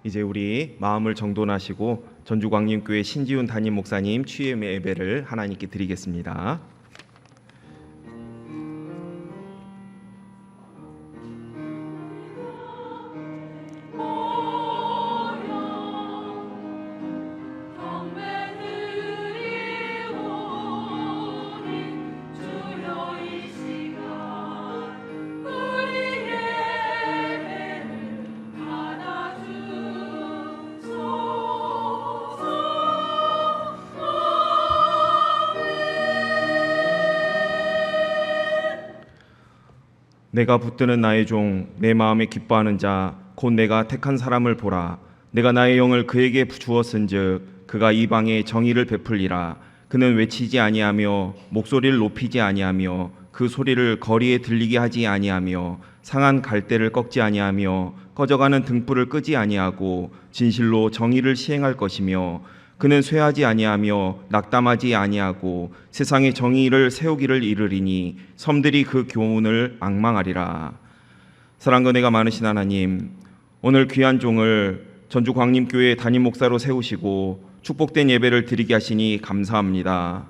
이제 우리 마음을 정돈하시고 전주광림교회 신지훈 담임 목사님 취임 예배를 하나님께 드리겠습니다. 내가 붙드는 나의 종, 내 마음에 기뻐하는 자, 곧 내가 택한 사람을 보라. 내가 나의 영을 그에게 주었은즉 그가 이방에 정의를 베풀리라. 그는 외치지 아니하며 목소리를 높이지 아니하며 그 소리를 거리에 들리게 하지 아니하며 상한 갈대를 꺾지 아니하며 꺼져가는 등불을 끄지 아니하고 진실로 정의를 시행할 것이며 그는 쇠하지 아니하며 낙담하지 아니하고 세상의 정의를 세우기를 이르리니 섬들이 그 교훈을 앙망하리라. 사랑과 은혜가 많으신 하나님, 오늘 귀한 종을 전주광림교회 담임 목사로 세우시고 축복된 예배를 드리게 하시니 감사합니다.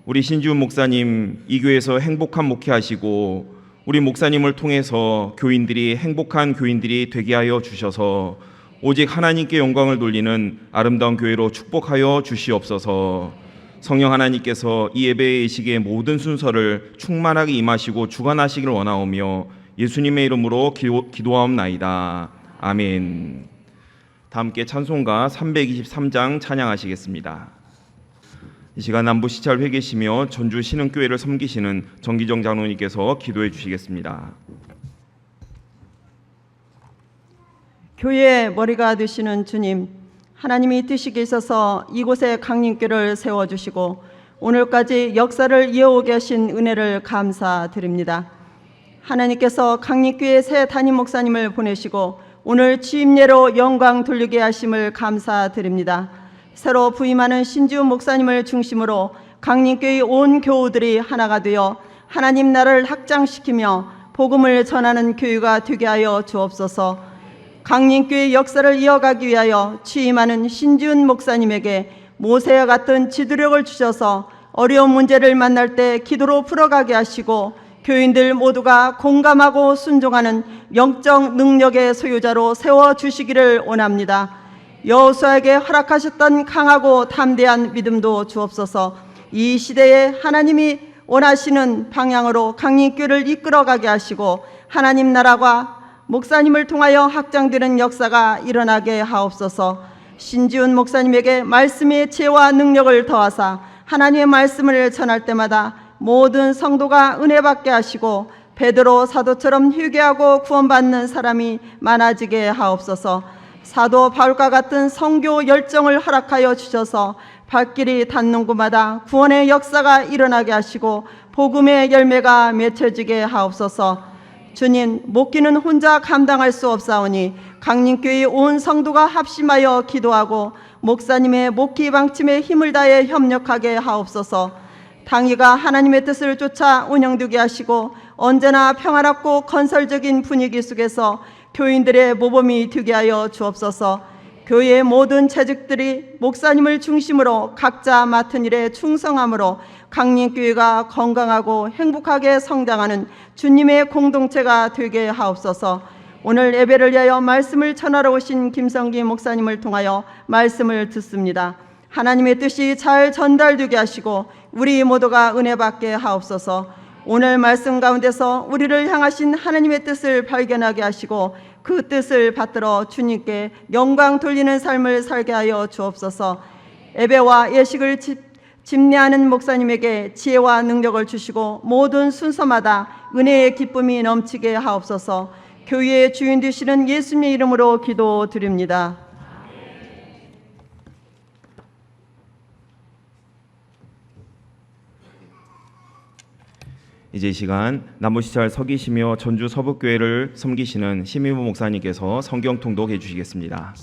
우리 신지훈 목사님 이 교회에서 행복한 목회하시고 우리 목사님을 통해서 교인들이 행복한 교인들이 되게 하여 주셔서 오직 하나님께 영광을 돌리는 아름다운 교회로 축복하여 주시옵소서. 성령 하나님께서 이 예배의 의식의 모든 순서를 충만하게 임하시고 주관하시기를 원하오며 예수님의 이름으로 기도하옵나이다. 아멘. 다 함께 찬송가 323장 찬양하시겠습니다. 이 시간 남부시찰 회계시며 전주 신흥교회를 섬기시는 정기정 장로님께서 기도해 주시겠습니다. 교회의 머리가 되시는 주님, 하나님이 뜻이 있어서 이곳에 강림교를 세워주시고 오늘까지 역사를 이어오게 하신 은혜를 감사드립니다. 하나님께서 강림교회 새 담임 목사님을 보내시고 오늘 취임예로 영광 돌리게 하심을 감사드립니다. 새로 부임하는 신지훈 목사님을 중심으로 강림교회 온 교우들이 하나가 되어 하나님 나라를 확장시키며 복음을 전하는 교회가 되게 하여 주옵소서. 강림교회 역사를 이어가기 위하여 취임하는 신지훈 목사님에게 모세와 같은 지도력을 주셔서 어려운 문제를 만날 때 기도로 풀어가게 하시고 교인들 모두가 공감하고 순종하는 영적 능력의 소유자로 세워주시기를 원합니다. 여호수아에게 허락하셨던 강하고 담대한 믿음도 주옵소서. 이 시대에 하나님이 원하시는 방향으로 강림교회를 이끌어가게 하시고 하나님 나라가 목사님을 통하여 확장되는 역사가 일어나게 하옵소서. 신지훈 목사님에게 말씀의 지혜와 능력을 더하사 하나님의 말씀을 전할 때마다 모든 성도가 은혜 받게 하시고 베드로 사도처럼 회개하고 구원받는 사람이 많아지게 하옵소서. 사도 바울과 같은 선교 열정을 허락하여 주셔서 발길이 닿는 곳마다 구원의 역사가 일어나게 하시고 복음의 열매가 맺혀지게 하옵소서. 주님, 목기는 혼자 감당할 수 없사오니 강림교회 온 성도가 합심하여 기도하고 목사님의 목기 방침에 힘을 다해 협력하게 하옵소서. 당회가 하나님의 뜻을 쫓아 운영되게 하시고 언제나 평화롭고 건설적인 분위기 속에서 교인들의 모범이 되게 하여 주옵소서. 교회의 모든 재직들이 목사님을 중심으로 각자 맡은 일에 충성함으로 강림교회가 건강하고 행복하게 성장하는 주님의 공동체가 되게 하옵소서. 오늘 예배를 위하여 말씀을 전하러 오신 김성기 목사님을 통하여 말씀을 듣습니다. 하나님의 뜻이 잘 전달되게 하시고 우리 모두가 은혜 받게 하옵소서. 오늘 말씀 가운데서 우리를 향하신 하나님의 뜻을 발견하게 하시고 그 뜻을 받들어 주님께 영광 돌리는 삶을 살게 하여 주옵소서. 예배와 예식을 집례하는 목사님에게 지혜와 능력을 주시고 모든 순서마다 은혜의 기쁨이 넘치게 하옵소서. 교회의 주인 되시는 예수님의 이름으로 기도드립니다. 이제 이 시간 남부시찰 서기시며 전주 서북교회를 섬기시는 심의부 목사님께서 성경 통독해 주시겠습니다.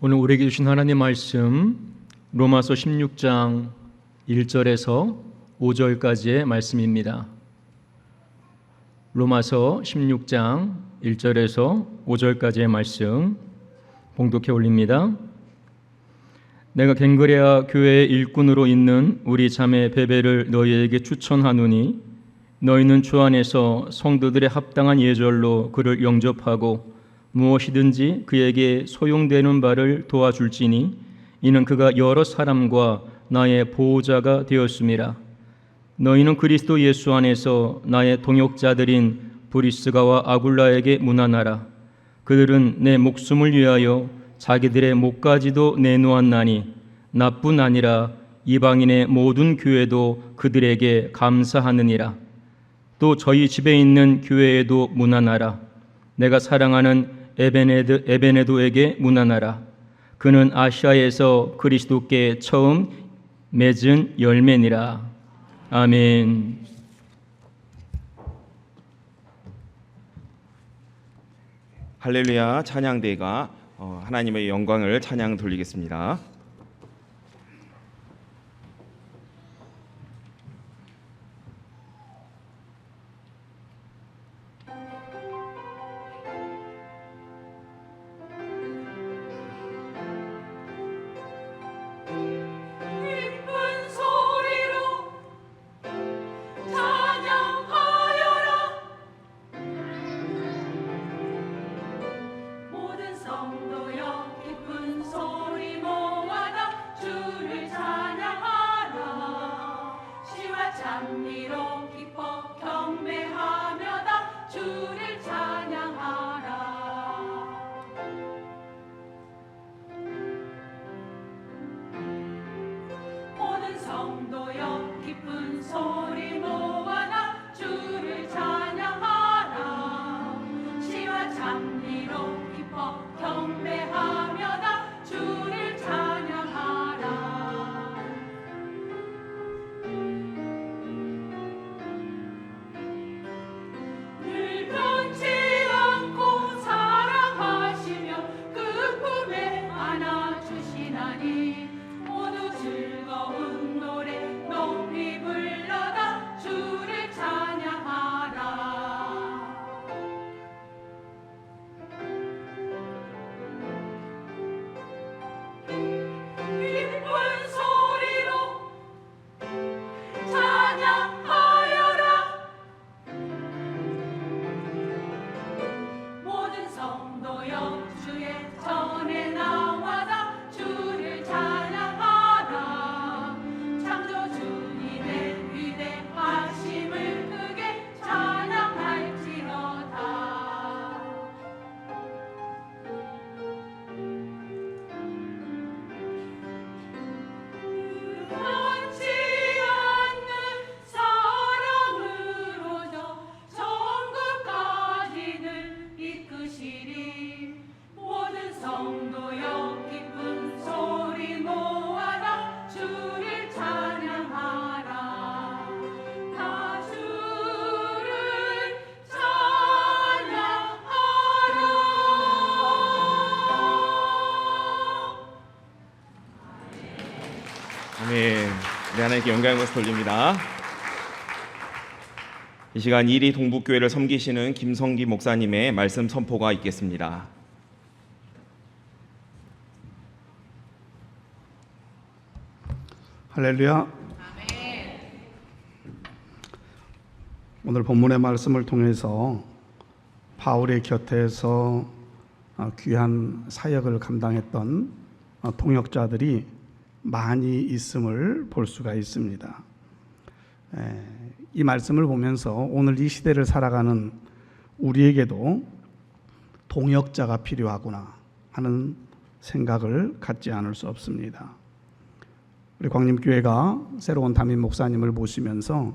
오늘 우리에게 주신 하나님 말씀 로마서 16장 1절에서 5절까지의 말씀입니다. 로마서 16장 1절에서 5절까지의 말씀 봉독해 올립니다. 내가 갱그레아 교회의 일꾼으로 있는 우리 자매 베베를 너희에게 추천하노니 너희는 주 안에서 성도들의 합당한 예절로 그를 영접하고 무엇이든지 그에게 소용되는 바를 도와줄지니 이는 그가 여러 사람과 나의 보호자가 되었음이라. 너희는 그리스도 예수 안에서 나의 동역자들인 브리스가와 아굴라에게 문안하라. 그들은 내 목숨을 위하여 자기들의 목까지도 내놓았나니 나뿐 아니라 이방인의 모든 교회도 그들에게 감사하느니라. 또 저희 집에 있는 교회에도 문안하라. 내가 사랑하는 에베네도에게 문안하라. 그는 아시아에서 그리스도께 처음 맺은 열매니라. 아멘. 할렐루야 찬양대가 하나님의 영광을 찬양 돌리겠습니다. 아멘. 우리 하나님께 영광의 것을 돌립니다. 이 시간 이리 동북교회를 섬기시는 김성기 목사님의 말씀 선포가 있겠습니다. 할렐루야. 오늘 본문의 말씀을 통해서 바울의 곁에서 귀한 사역을 감당했던 동역자들이 많이 있음을 볼 수가 있습니다. 이 말씀을 보면서 오늘 이 시대를 살아가는 우리에게도 동역자가 필요하구나 하는 생각을 갖지 않을 수 없습니다. 우리 광림교회가 새로운 담임 목사님을 모시면서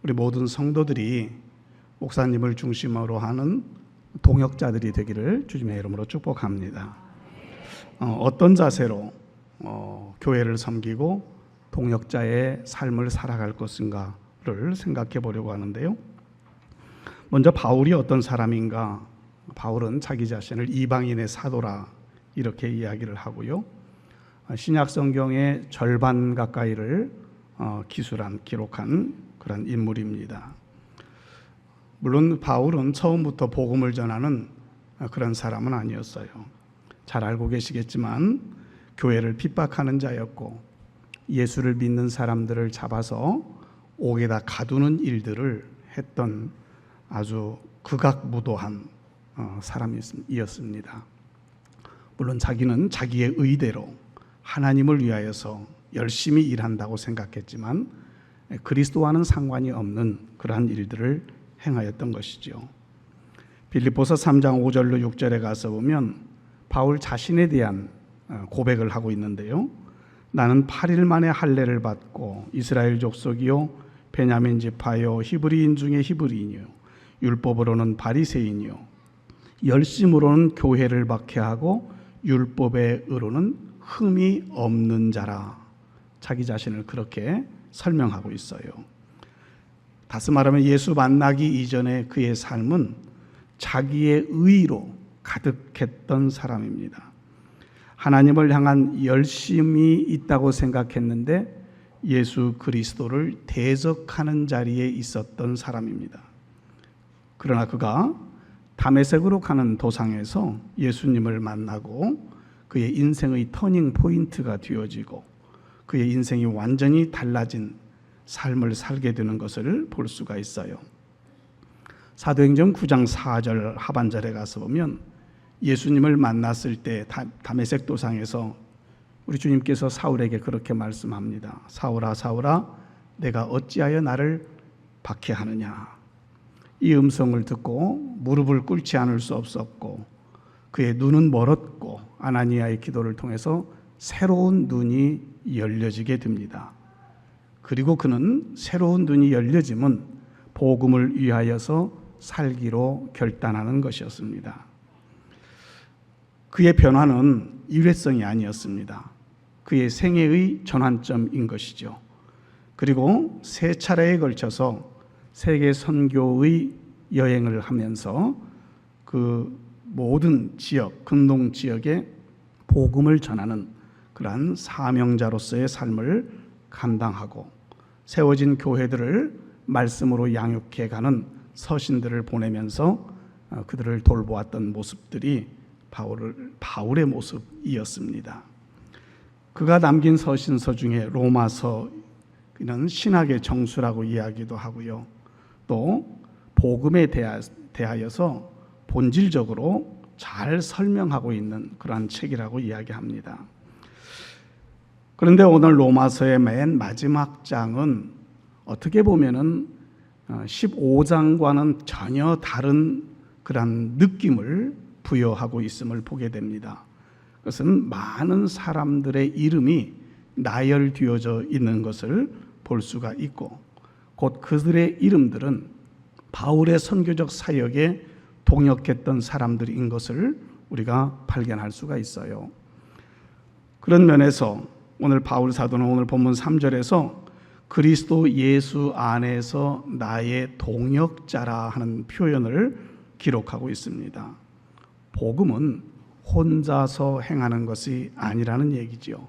우리 모든 성도들이 목사님을 중심으로 하는 동역자들이 되기를 주님의 이름으로 축복합니다. 어떤 자세로 교회를 섬기고 동역자의 삶을 살아갈 것인가를 생각해 보려고 하는데요. 먼저 바울이 어떤 사람인가? 바울은 자기 자신을 이방인의 사도라 이렇게 이야기를 하고요. 신약 성경의 절반 가까이를 기록한 그런 인물입니다. 물론 바울은 처음부터 복음을 전하는 그런 사람은 아니었어요. 잘 알고 계시겠지만 교회를 핍박하는 자였고 예수를 믿는 사람들을 잡아서 옥에다 가두는 일들을 했던 아주 극악무도한 사람이었습니다. 물론 자기는 자기의 의대로 하나님을 위하여서 열심히 일한다고 생각했지만 그리스도와는 상관이 없는 그러한 일들을 행하였던 것이죠. 빌립보서 3장 5절로 6절에 가서 보면 바울 자신에 대한 고백을 하고 있는데요. 나는 8일 만에 할례를 받고 이스라엘 족속이요 베냐민 지파요 히브리인 중에 히브리인이요 율법으로는 바리새인이요 열심으로는 교회를 박해하고 율법의 의로는 흠이 없는 자라. 자기 자신을 그렇게 설명하고 있어요. 다시 말하면 예수 만나기 이전에 그의 삶은 자기의 의로 가득했던 사람입니다. 하나님을 향한 열심이 있다고 생각했는데 예수 그리스도를 대적하는 자리에 있었던 사람입니다. 그러나 그가 다메섹으로 가는 도상에서 예수님을 만나고 그의 인생의 터닝 포인트가 되어지고 그의 인생이 완전히 달라진 삶을 살게 되는 것을 볼 수가 있어요. 사도행전 9장 4절 하반절에 가서 보면 예수님을 만났을 때 다메섹 도상에서 우리 주님께서 사울에게 그렇게 말씀합니다. 사울아 사울아 내가 어찌하여 나를 박해하느냐. 이 음성을 듣고 무릎을 꿇지 않을 수 없었고 그의 눈은 멀었고 아나니아의 기도를 통해서 새로운 눈이 열려지게 됩니다. 그리고 그는 새로운 눈이 열려짐은 복음을 위하여서 살기로 결단하는 것이었습니다. 그의 변화는 일회성이 아니었습니다. 그의 생애의 전환점인 것이죠. 그리고 세 차례에 걸쳐서 세계 선교의 여행을 하면서 그 모든 지역, 근동 지역에 복음을 전하는 그러한 사명자로서의 삶을 감당하고 세워진 교회들을 말씀으로 양육해가는 서신들을 보내면서 그들을 돌보았던 모습들이 바울의 모습이었습니다. 그가 남긴 서신서 중에 로마서는 신학의 정수라고 이야기도 하고요. 또 복음에 대하여서 본질적으로 잘 설명하고 있는 그러한 책이라고 이야기합니다. 그런데 오늘 로마서의 맨 마지막 장은 어떻게 보면은 15장과는 전혀 다른 그런 느낌을 부여하고 있음을 보게 됩니다. 그것은 많은 사람들의 이름이 나열되어져 있는 것을 볼 수가 있고 곧 그들의 이름들은 바울의 선교적 사역에 동역했던 사람들인 것을 우리가 발견할 수가 있어요. 그런 면에서 오늘 바울 사도는 오늘 본문 3절에서 그리스도 예수 안에서 나의 동역자라 하는 표현을 기록하고 있습니다. 복음은 혼자서 행하는 것이 아니라는 얘기지요.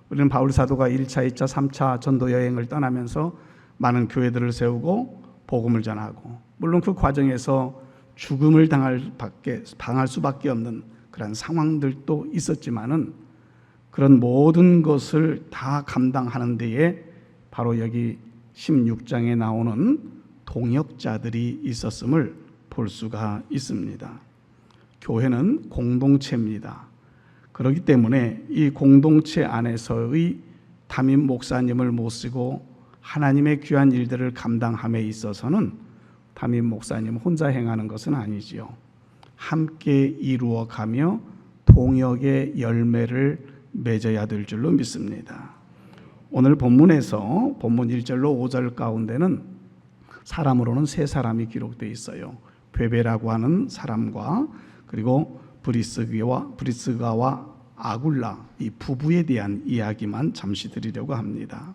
우리는 바울 사도가 1차, 2차, 3차 전도 여행을 떠나면서 많은 교회들을 세우고 복음을 전하고 물론 그 과정에서 죽음을 당할 수밖에 없는 그런 상황들도 있었지만은 그런 모든 것을 다 감당하는 데에 바로 여기 16장에 나오는 동역자들이 있었음을 볼 수가 있습니다. 교회는 공동체입니다. 그렇기 때문에 이 공동체 안에서의 담임 목사님을 모시고 하나님의 귀한 일들을 감당함에 있어서는 담임 목사님 혼자 행하는 것은 아니지요. 함께 이루어가며 동역의 열매를 맺어야 될 줄로 믿습니다. 오늘 본문에서 본문 1절로 5절 가운데는 사람으로는 세 사람이 기록되어 있어요. 베베라고 하는 사람과 그리고 브리스가와 아굴라 이 부부에 대한 이야기만 잠시 드리려고 합니다.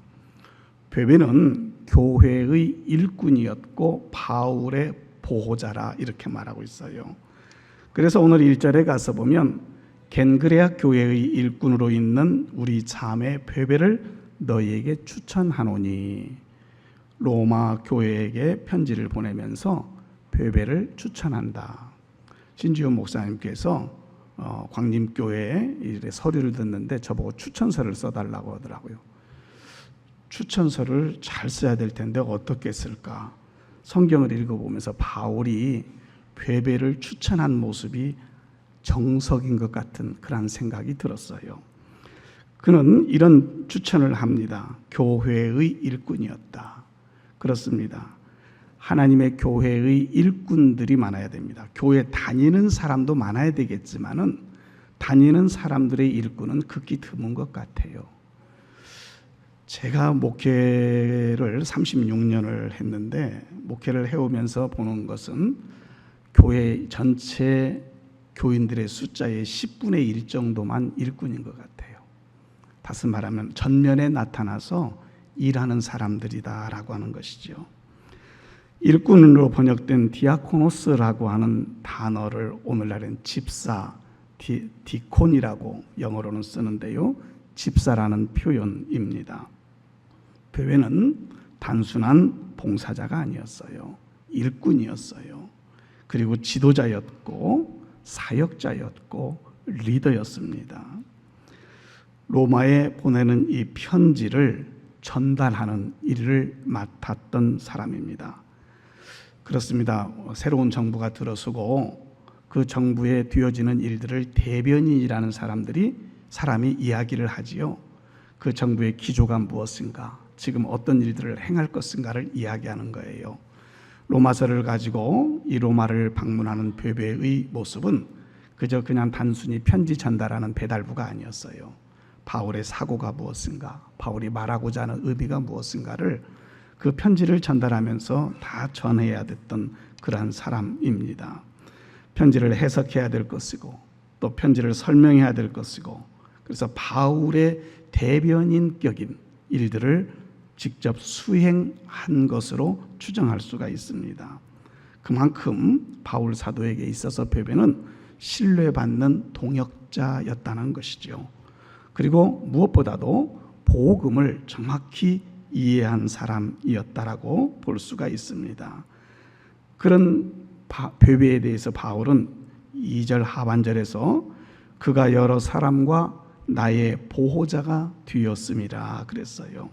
베베는 교회의 일꾼이었고 바울의 보호자라 이렇게 말하고 있어요. 그래서 오늘 1절에 가서 보면 겐그레아 교회의 일꾼으로 있는 우리 자매 베베를 너희에게 추천하노니. 로마 교회에게 편지를 보내면서 베베를 추천한다. 신지훈 목사님께서 광림교회에 서류를 듣는데 저보고 추천서를 써달라고 하더라고요. 추천서를 잘 써야 될 텐데 어떻게 쓸까? 성경을 읽어보면서 바울이 베베를 추천한 모습이 정석인 것 같은 그런 생각이 들었어요. 그는 이런 추천을 합니다. 교회의 일꾼이었다. 그렇습니다. 하나님의 교회의 일꾼들이 많아야 됩니다. 교회 다니는 사람도 많아야 되겠지만은 다니는 사람들의 일꾼은 극히 드문 것 같아요. 제가 목회를 36년을 했는데 목회를 해오면서 보는 것은 교회 전체 교인들의 숫자의 10분의 1 정도만 일꾼인 것 같아요. 다시 말하면 전면에 나타나서 일하는 사람들이다라고 하는 것이죠. 일꾼으로 번역된 디아코노스라고 하는 단어를 오늘날은 집사, 디콘이라고 영어로는 쓰는데요. 집사라는 표현입니다. 베베는 단순한 봉사자가 아니었어요. 일꾼이었어요. 그리고 지도자였고 사역자였고 리더였습니다. 로마에 보내는 이 편지를 전달하는 일을 맡았던 사람입니다. 그렇습니다. 새로운 정부가 들어서고 그 정부에 되어지는 일들을 대변인이라는 사람이 이야기를 하지요. 그 정부의 기조가 무엇인가, 지금 어떤 일들을 행할 것인가를 이야기하는 거예요. 로마서를 가지고 이 로마를 방문하는 베베의 모습은 그냥 단순히 편지 전달하는 배달부가 아니었어요. 바울의 사고가 무엇인가, 바울이 말하고자 하는 의미가 무엇인가를 그 편지를 전달하면서 다 전해야 됐던 그러한 사람입니다. 편지를 해석해야 될 것이고 또 편지를 설명해야 될 것이고, 그래서 바울의 대변인격인 일들을 직접 수행한 것으로 추정할 수가 있습니다. 그만큼 바울 사도에게 있어서 베베는 신뢰받는 동역자였다는 것이죠. 그리고 무엇보다도 복음을 정확히 이해한 사람이었다라고 볼 수가 있습니다. 그런 베베에 대해서 바울은 2절 하반절에서 그가 여러 사람과 나의 보호자가 되었음이라 그랬어요.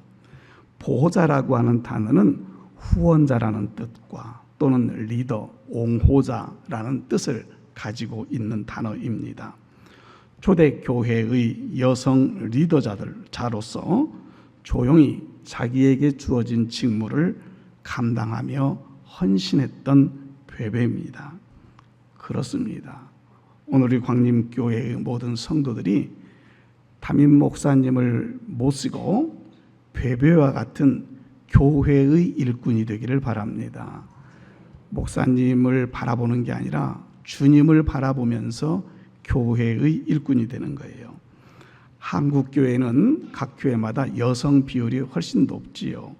보호자라고 하는 단어는 후원자라는 뜻과 또는 리더, 옹호자라는 뜻을 가지고 있는 단어입니다. 초대교회의 여성 리더자로서 조용히 자기에게 주어진 직무를 감당하며 헌신했던 베베입니다. 그렇습니다. 오늘 이 광림교회의 모든 성도들이 담임 목사님을 모시고 베베와 같은 교회의 일꾼이 되기를 바랍니다. 목사님을 바라보는 게 아니라 주님을 바라보면서 교회의 일꾼이 되는 거예요. 한국 교회는 각 교회마다 여성 비율이 훨씬 높지요.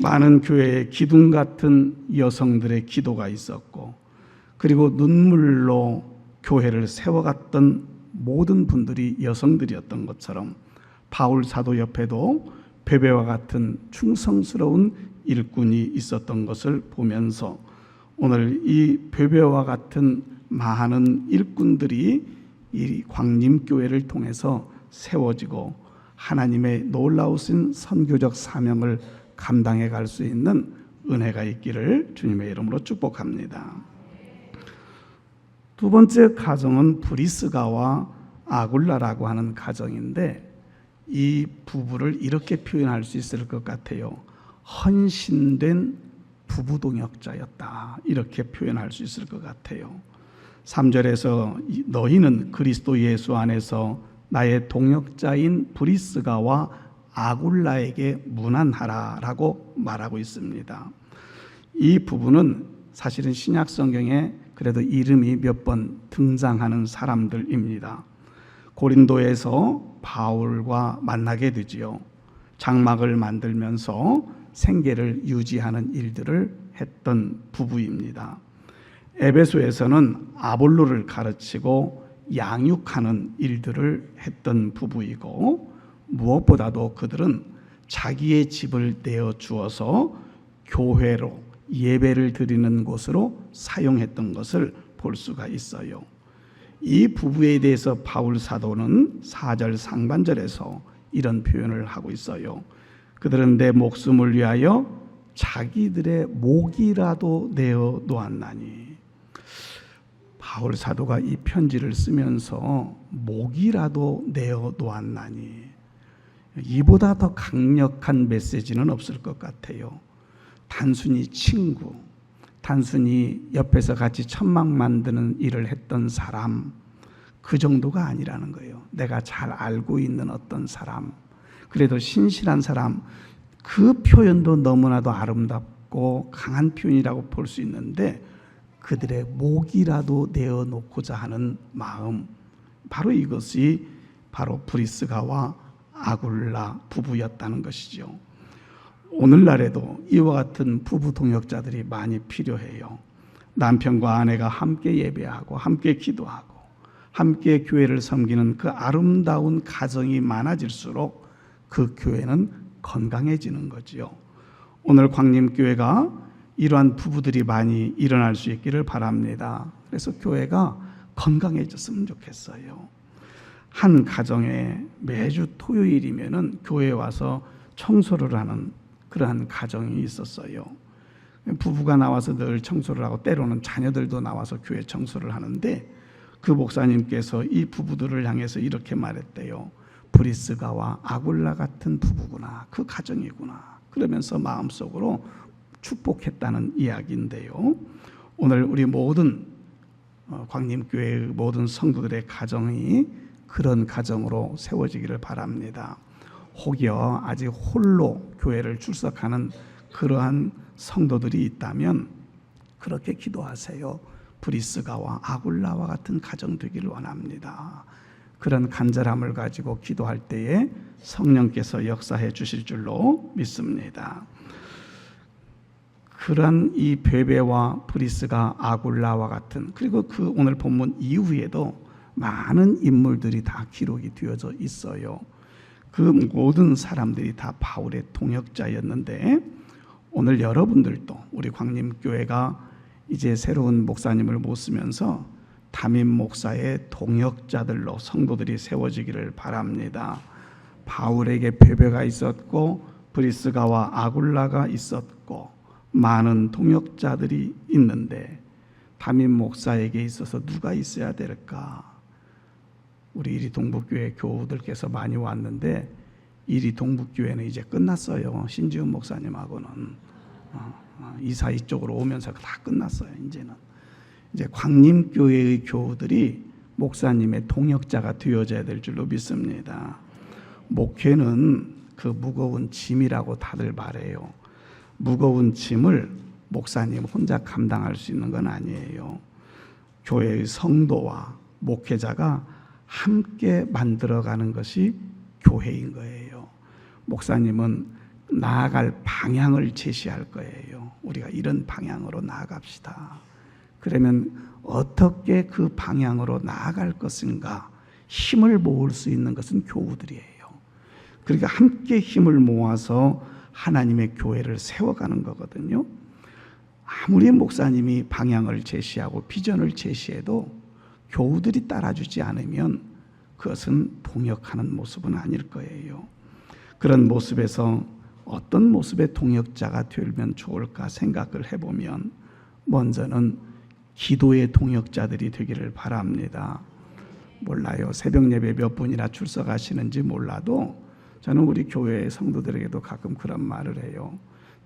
많은 교회에 기둥 같은 여성들의 기도가 있었고, 그리고 눈물로 교회를 세워갔던 모든 분들이 여성들이었던 것처럼 바울 사도 옆에도 베베와 같은 충성스러운 일꾼이 있었던 것을 보면서 오늘 이 베베와 같은 많은 일꾼들이 이 광림교회를 통해서 세워지고 하나님의 놀라우신 선교적 사명을 감당해 갈 수 있는 은혜가 있기를 주님의 이름으로 축복합니다. 두 번째 가정은 브리스가와 아굴라라고 하는 가정인데, 이 부부를 이렇게 표현할 수 있을 것 같아요. 헌신된 부부 동역자였다, 이렇게 표현할 수 있을 것 같아요. 3절에서 너희는 그리스도 예수 안에서 나의 동역자인 브리스가와 아굴라에게 문안하라 라고 말하고 있습니다. 이 부부는 사실은 신약 성경에 그래도 이름이 몇 번 등장하는 사람들입니다. 고린도에서 바울과 만나게 되지요. 장막을 만들면서 생계를 유지하는 일들을 했던 부부입니다. 에베소에서는 아볼로를 가르치고 양육하는 일들을 했던 부부이고, 무엇보다도 그들은 자기의 집을 내어 주어서 교회로 예배를 드리는 곳으로 사용했던 것을 볼 수가 있어요. 이 부부에 대해서 바울 사도는 4절 상반절에서 이런 표현을 하고 있어요. 그들은 내 목숨을 위하여 자기들의 목이라도 내어 놓았나니. 바울 사도가 이 편지를 쓰면서 목이라도 내어 놓았나니, 이보다 더 강력한 메시지는 없을 것 같아요. 단순히 친구, 단순히 옆에서 같이 천막 만드는 일을 했던 사람, 그 정도가 아니라는 거예요. 내가 잘 알고 있는 어떤 사람, 그래도 신실한 사람, 그 표현도 너무나도 아름답고 강한 표현이라고 볼 수 있는데, 그들의 목이라도 내어놓고자 하는 마음, 바로 이것이 바로 브리스가와 아굴라 부부였다는 것이죠. 오늘날에도 이와 같은 부부 동역자들이 많이 필요해요. 남편과 아내가 함께 예배하고 함께 기도하고 함께 교회를 섬기는 그 아름다운 가정이 많아질수록 그 교회는 건강해지는 거지요. 오늘 광림교회가 이러한 부부들이 많이 일어날 수 있기를 바랍니다. 그래서 교회가 건강해졌으면 좋겠어요. 한 가정에 매주 토요일이면은 교회에 와서 청소를 하는 그러한 가정이 있었어요. 부부가 나와서 늘 청소를 하고 때로는 자녀들도 나와서 교회 청소를 하는데, 그 목사님께서 이 부부들을 향해서 이렇게 말했대요. 브리스가와 아굴라 같은 부부구나, 그 가정이구나, 그러면서 마음속으로 축복했다는 이야기인데요. 오늘 우리 모든 광림교회의 모든 성도들의 가정이 그런 가정으로 세워지기를 바랍니다. 혹여 아직 홀로 교회를 출석하는 그러한 성도들이 있다면 그렇게 기도하세요. 브리스가와 아굴라와 같은 가정 되기를 원합니다. 그런 간절함을 가지고 기도할 때에 성령께서 역사해 주실 줄로 믿습니다. 그런 이 베베와 브리스가 아굴라와 같은, 그리고 그 오늘 본문 이후에도 많은 인물들이 다 기록이 되어져 있어요. 그 모든 사람들이 다 바울의 동역자였는데, 오늘 여러분들도 우리 광림교회가 이제 새로운 목사님을 모시면서 담임 목사의 동역자들로 성도들이 세워지기를 바랍니다. 바울에게 베베가 있었고 브리스가와 아굴라가 있었고 많은 동역자들이 있는데, 담임 목사에게 있어서 누가 있어야 될까? 우리 이리 동북교회 교우들께서 많이 왔는데, 이리 동북교회는 이제 끝났어요. 신지훈 목사님하고는 이사 이쪽으로 오면서 다 끝났어요. 이제 광림교회의 교우들이 목사님의 동역자가 되어져야 될 줄로 믿습니다. 목회는 그 무거운 짐이라고 다들 말해요. 무거운 짐을 목사님 혼자 감당할 수 있는 건 아니에요. 교회의 성도와 목회자가 함께 만들어가는 것이 교회인 거예요. 목사님은 나아갈 방향을 제시할 거예요. 우리가 이런 방향으로 나아갑시다. 그러면 어떻게 그 방향으로 나아갈 것인가, 힘을 모을 수 있는 것은 교우들이에요. 그러니까 함께 힘을 모아서 하나님의 교회를 세워가는 거거든요. 아무리 목사님이 방향을 제시하고 비전을 제시해도 교우들이 따라주지 않으면 그것은 동역하는 모습은 아닐 거예요. 그런 모습에서 어떤 모습의 동역자가 되면 좋을까 생각을 해보면, 먼저는 기도의 동역자들이 되기를 바랍니다. 몰라요, 새벽 예배 몇 분이나 출석하시는지 몰라도 저는 우리 교회 성도들에게도 가끔 그런 말을 해요.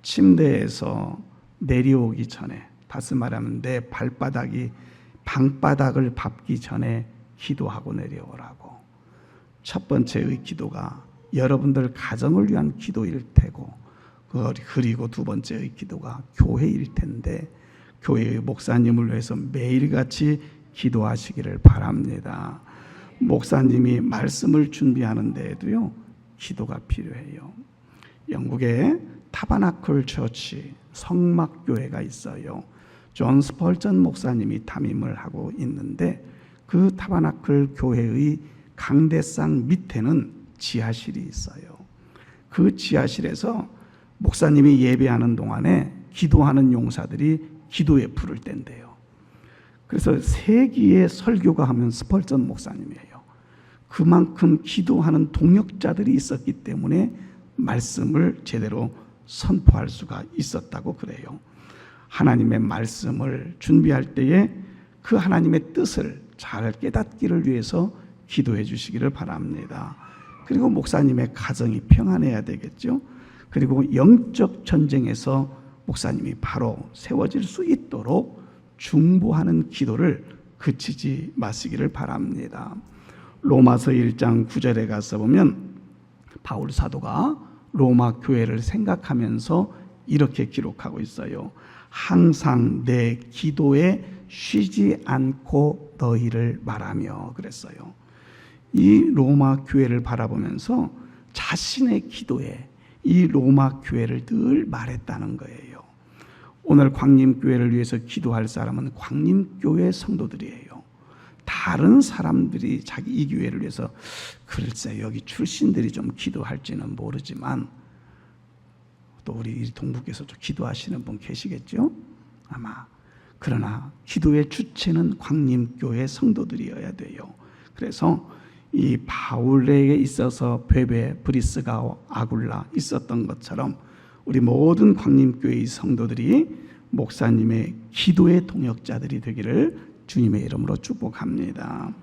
침대에서 내려오기 전에, 다시 말하면 내 발바닥이 방바닥을 밟기 전에 기도하고 내려오라고. 첫 번째의 기도가 여러분들 가정을 위한 기도일 테고, 그리고 두 번째의 기도가 교회일 텐데, 교회의 목사님을 위해서 매일같이 기도하시기를 바랍니다. 목사님이 말씀을 준비하는 데에도요, 기도가 필요해요. 영국에 타바나클 처치, 성막교회가 있어요. 존 스펄전 목사님이 담임을 하고 있는데, 그 타바나클 교회의 강대상 밑에는 지하실이 있어요. 그 지하실에서 목사님이 예배하는 동안에 기도하는 용사들이 기도에 불을 뗀대요. 그래서 세기의 설교가 하면 스펄전 목사님이에요. 그만큼 기도하는 동역자들이 있었기 때문에 말씀을 제대로 선포할 수가 있었다고 그래요. 하나님의 말씀을 준비할 때에 그 하나님의 뜻을 잘 깨닫기를 위해서 기도해 주시기를 바랍니다. 그리고 목사님의 가정이 평안해야 되겠죠. 그리고 영적 전쟁에서 목사님이 바로 세워질 수 있도록 중보하는 기도를 그치지 마시기를 바랍니다. 로마서 1장 9절에 가서 보면 바울 사도가 로마 교회를 생각하면서 이렇게 기록하고 있어요. 항상 내 기도에 쉬지 않고 너희를 말하며 그랬어요. 이 로마 교회를 바라보면서 자신의 기도에 이 로마 교회를 늘 말했다는 거예요. 오늘 광림교회를 위해서 기도할 사람은 광림교회 성도들이에요. 다른 사람들이 자기 이 교회를 위해서 글쎄 여기 출신들이 좀 기도할지는 모르지만 또 우리 동북에서 좀 기도하시는 분 계시겠죠? 아마. 그러나 기도의 주체는 광림교회 성도들이어야 돼요. 그래서 이 바울에게 있어서 베베, 브리스가, 아굴라 있었던 것처럼 우리 모든 광림교회의 성도들이 목사님의 기도의 동역자들이 되기를 주님의 이름으로 축복합니다.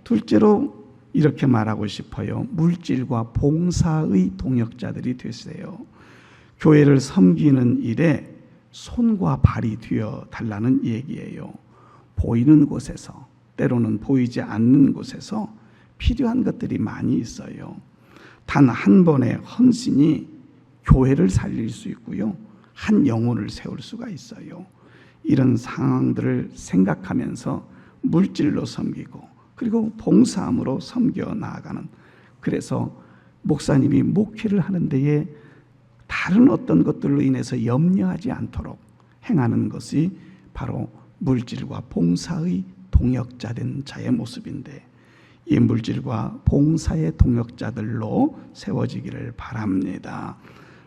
둘째로 이렇게 말하고 싶어요. 물질과 봉사의 동역자들이 되세요. 교회를 섬기는 일에 손과 발이 되어 달라는 얘기예요. 보이는 곳에서, 때로는 보이지 않는 곳에서 필요한 것들이 많이 있어요. 단 한 번의 헌신이 교회를 살릴 수 있고요. 한 영혼을 세울 수가 있어요. 이런 상황들을 생각하면서 물질로 섬기고 그리고 봉사함으로 섬겨 나아가는, 그래서 목사님이 목회를 하는 데에 다른 어떤 것들로 인해서 염려하지 않도록 행하는 것이 바로 물질과 봉사의 동역자된 자의 모습인데, 이 물질과 봉사의 동역자들로 세워지기를 바랍니다.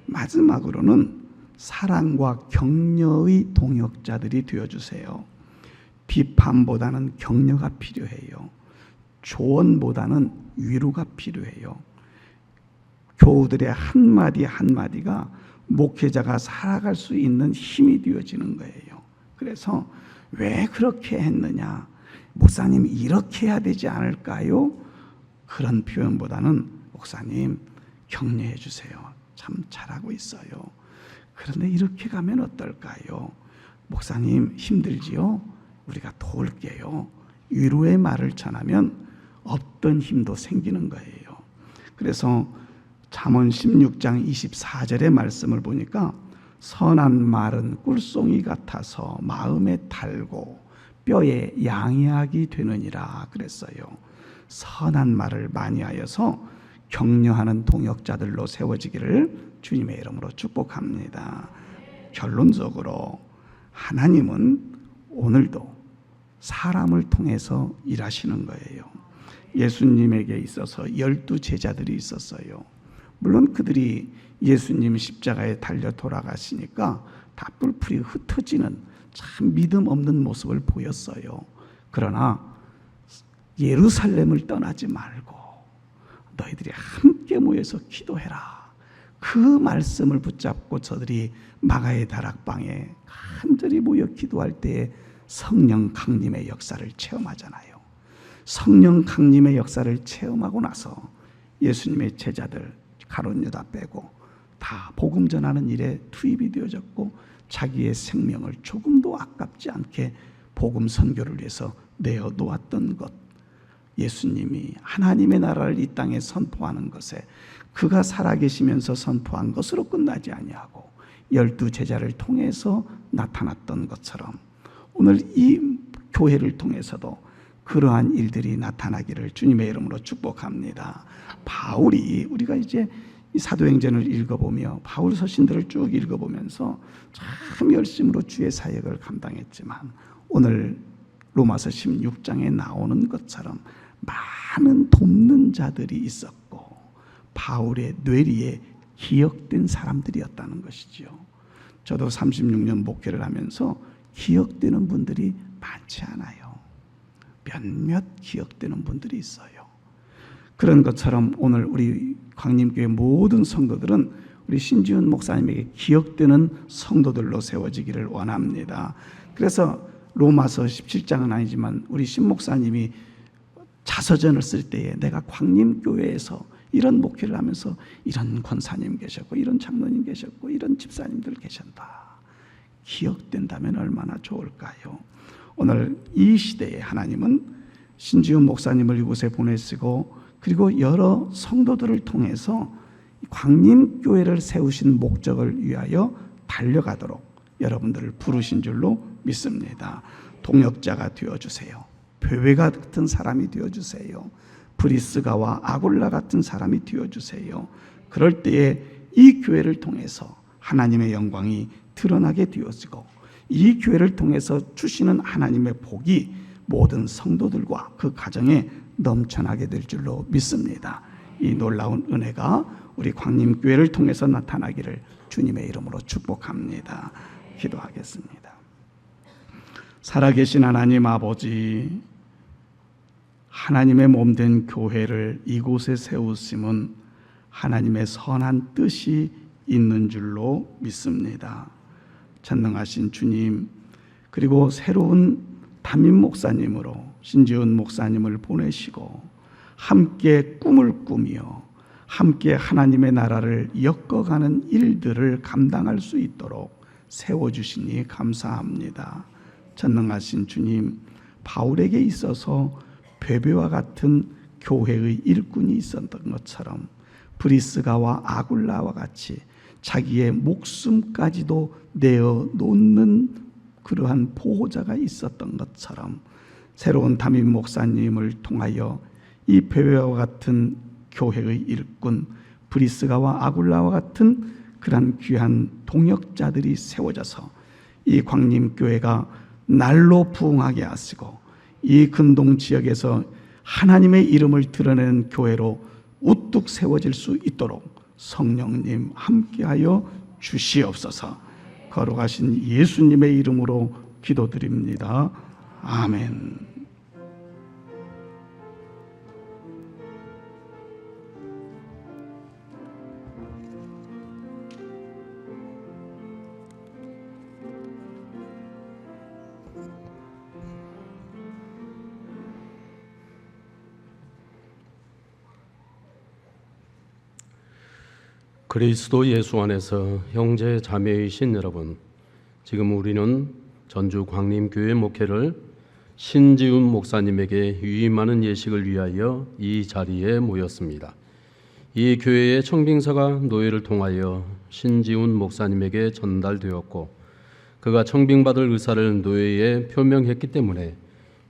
마지막으로는 사랑과 격려의 동역자들이 되어주세요. 비판보다는 격려가 필요해요. 조언보다는 위로가 필요해요. 교우들의 한마디 한마디가 목회자가 살아갈 수 있는 힘이 되어지는 거예요. 그래서 왜 그렇게 했느냐, 목사님 이렇게 해야 되지 않을까요? 그런 표현보다는 목사님 격려해 주세요. 참 잘하고 있어요. 그런데 이렇게 가면 어떨까요? 목사님 힘들지요? 우리가 도울게요. 위로의 말을 전하면 없던 힘도 생기는 거예요. 그래서 잠언 16장 24절의 말씀을 보니까 선한 말은 꿀송이 같아서 마음에 달고 뼈에 양약이 되느니라 그랬어요. 선한 말을 많이 하여서 격려하는 동역자들로 세워지기를 주님의 이름으로 축복합니다. 결론적으로 하나님은 오늘도 사람을 통해서 일하시는 거예요. 예수님에게 있어서 12 제자들이 있었어요. 물론 그들이 예수님 십자가에 달려 돌아가시니까 다 뿔풀이 흩어지는 참 믿음 없는 모습을 보였어요. 그러나 예루살렘을 떠나지 말고 너희들이 함께 모여서 기도해라. 그 말씀을 붙잡고 저들이 마가의 다락방에 간절히 모여 기도할 때에 성령 강림의 역사를 체험하잖아요. 성령 강림의 역사를 체험하고 나서 예수님의 제자들 가룟 유다 빼고 다 복음 전하는 일에 투입이 되어졌고 자기의 생명을 조금도 아깝지 않게 복음 선교를 위해서 내어 놓았던 것, 예수님이 하나님의 나라를 이 땅에 선포하는 것에 그가 살아계시면서 선포한 것으로 끝나지 아니하고 12 제자를 통해서 나타났던 것처럼 오늘 이 교회를 통해서도 그러한 일들이 나타나기를 주님의 이름으로 축복합니다. 바울이, 우리가 이제 이 사도행전을 읽어보며 바울 서신들을 쭉 읽어보면서 참 열심으로 주의 사역을 감당했지만 오늘 로마서 16장에 나오는 것처럼 많은 돕는 자들이 있었고 바울의 뇌리에 기억된 사람들이었다는 것이지요. 저도 36년 목회를 하면서 기억되는 분들이 많지 않아요. 몇몇 기억되는 분들이 있어요. 그런 것처럼 오늘 우리 광림교회 모든 성도들은 우리 신지훈 목사님에게 기억되는 성도들로 세워지기를 원합니다. 그래서 로마서 17장은 아니지만 우리 신 목사님이 자서전을 쓸 때에 내가 광림교회에서 이런 목회를 하면서 이런 권사님 계셨고 이런 장로님 계셨고 이런 집사님들 계셨다. 기억된다면 얼마나 좋을까요? 오늘 이 시대에 하나님은 신지훈 목사님을 이곳에 보내시고 그리고 여러 성도들을 통해서 광림교회를 세우신 목적을 위하여 달려가도록 여러분들을 부르신 줄로 믿습니다. 동역자가 되어주세요. 베베가 같은 사람이 되어주세요. 브리스가와 아굴라 같은 사람이 되어주세요. 그럴 때에 이 교회를 통해서 하나님의 영광이 드러나게 되어지고 이 교회를 통해서 주시는 하나님의 복이 모든 성도들과 그 가정에 넘쳐나게 될 줄로 믿습니다. 이 놀라운 은혜가 우리 광림교회를 통해서 나타나기를 주님의 이름으로 축복합니다. 기도하겠습니다. 살아계신 하나님 아버지, 하나님의 몸된 교회를 이곳에 세우심은 하나님의 선한 뜻이 있는 줄로 믿습니다. 전능하신 주님, 그리고 새로운 담임 목사님으로 신지훈 목사님을 보내시고 함께 꿈을 꾸며 함께 하나님의 나라를 엮어가는 일들을 감당할 수 있도록 세워주시니 감사합니다. 전능하신 주님, 바울에게 있어서 베베와 같은 교회의 일꾼이 있었던 것처럼 브리스가와 아굴라와 같이 자기의 목숨까지도 내어 놓는 그러한 보호자가 있었던 것처럼 새로운 담임 목사님을 통하여 이 베베와 같은 교회의 일꾼 브리스가와 아굴라와 같은 그러한 귀한 동역자들이 세워져서 이 광림교회가 날로 부흥하게 하시고 이 근동 지역에서 하나님의 이름을 드러내는 교회로 우뚝 세워질 수 있도록 성령님 함께하여 주시옵소서. 거룩하신 예수님의 이름으로 기도드립니다. 아멘. 그리스도 예수 안에서 형제 자매이신 여러분, 지금 우리는 전주 광림교회 목회를 신지훈 목사님에게 위임하는 예식을 위하여 이 자리에 모였습니다. 이 교회의 청빙서가 노예를 통하여 신지훈 목사님에게 전달되었고 그가 청빙받을 의사를 노예에 표명했기 때문에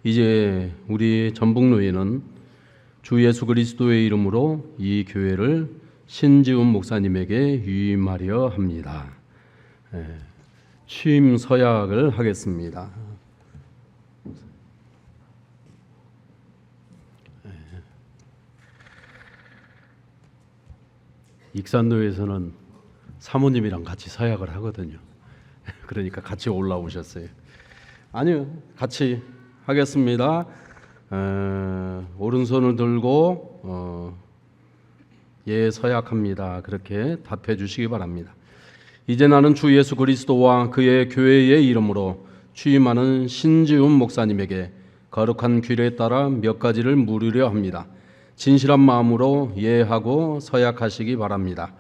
이제 우리 전북노예는 주 예수 그리스도의 이름으로 이 교회를 신지훈 목사님에게 위임하려 합니다. 취임 서약을 하겠습니다. 익산노에서는 사모님이랑 같이 서약을 하거든요. 그러니까 같이 올라오셨어요. 아니요, 같이 하겠습니다. 오른손을 들고 예, 서약합니다. 그렇게 답해 주시기 바랍니다. 이제 나는 주 예수 그리스도와 그의 교회의 이름으로 취임하는 신지훈 목사님에게 거룩한 규례에 따라 몇 가지를 물으려 합니다. 진실한 마음으로 예하고 서약하시기 바랍니다.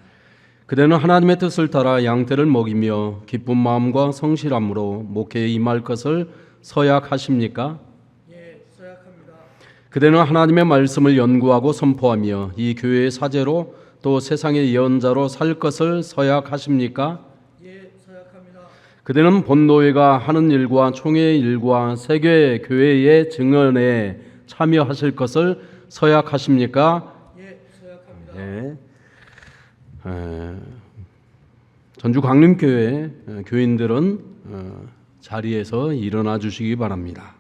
그대는 하나님의 뜻을 따라 양떼를 먹이며 기쁜 마음과 성실함으로 목회에 임할 것을 서약하십니까? 예, 서약합니다. 그대는 하나님의 말씀을 연구하고 선포하며 이 교회의 사제로 또 세상의 예언자로 살 것을 서약하십니까? 예, 서약합니다. 그대는 본노예가 하는 일과 총회의 일과 세계 교회의 증언에 참여하실 것을 서약하십니까? 예, 서약합니다. 예. 전주 광림교회 교인들은 자리에서 일어나 주시기 바랍니다.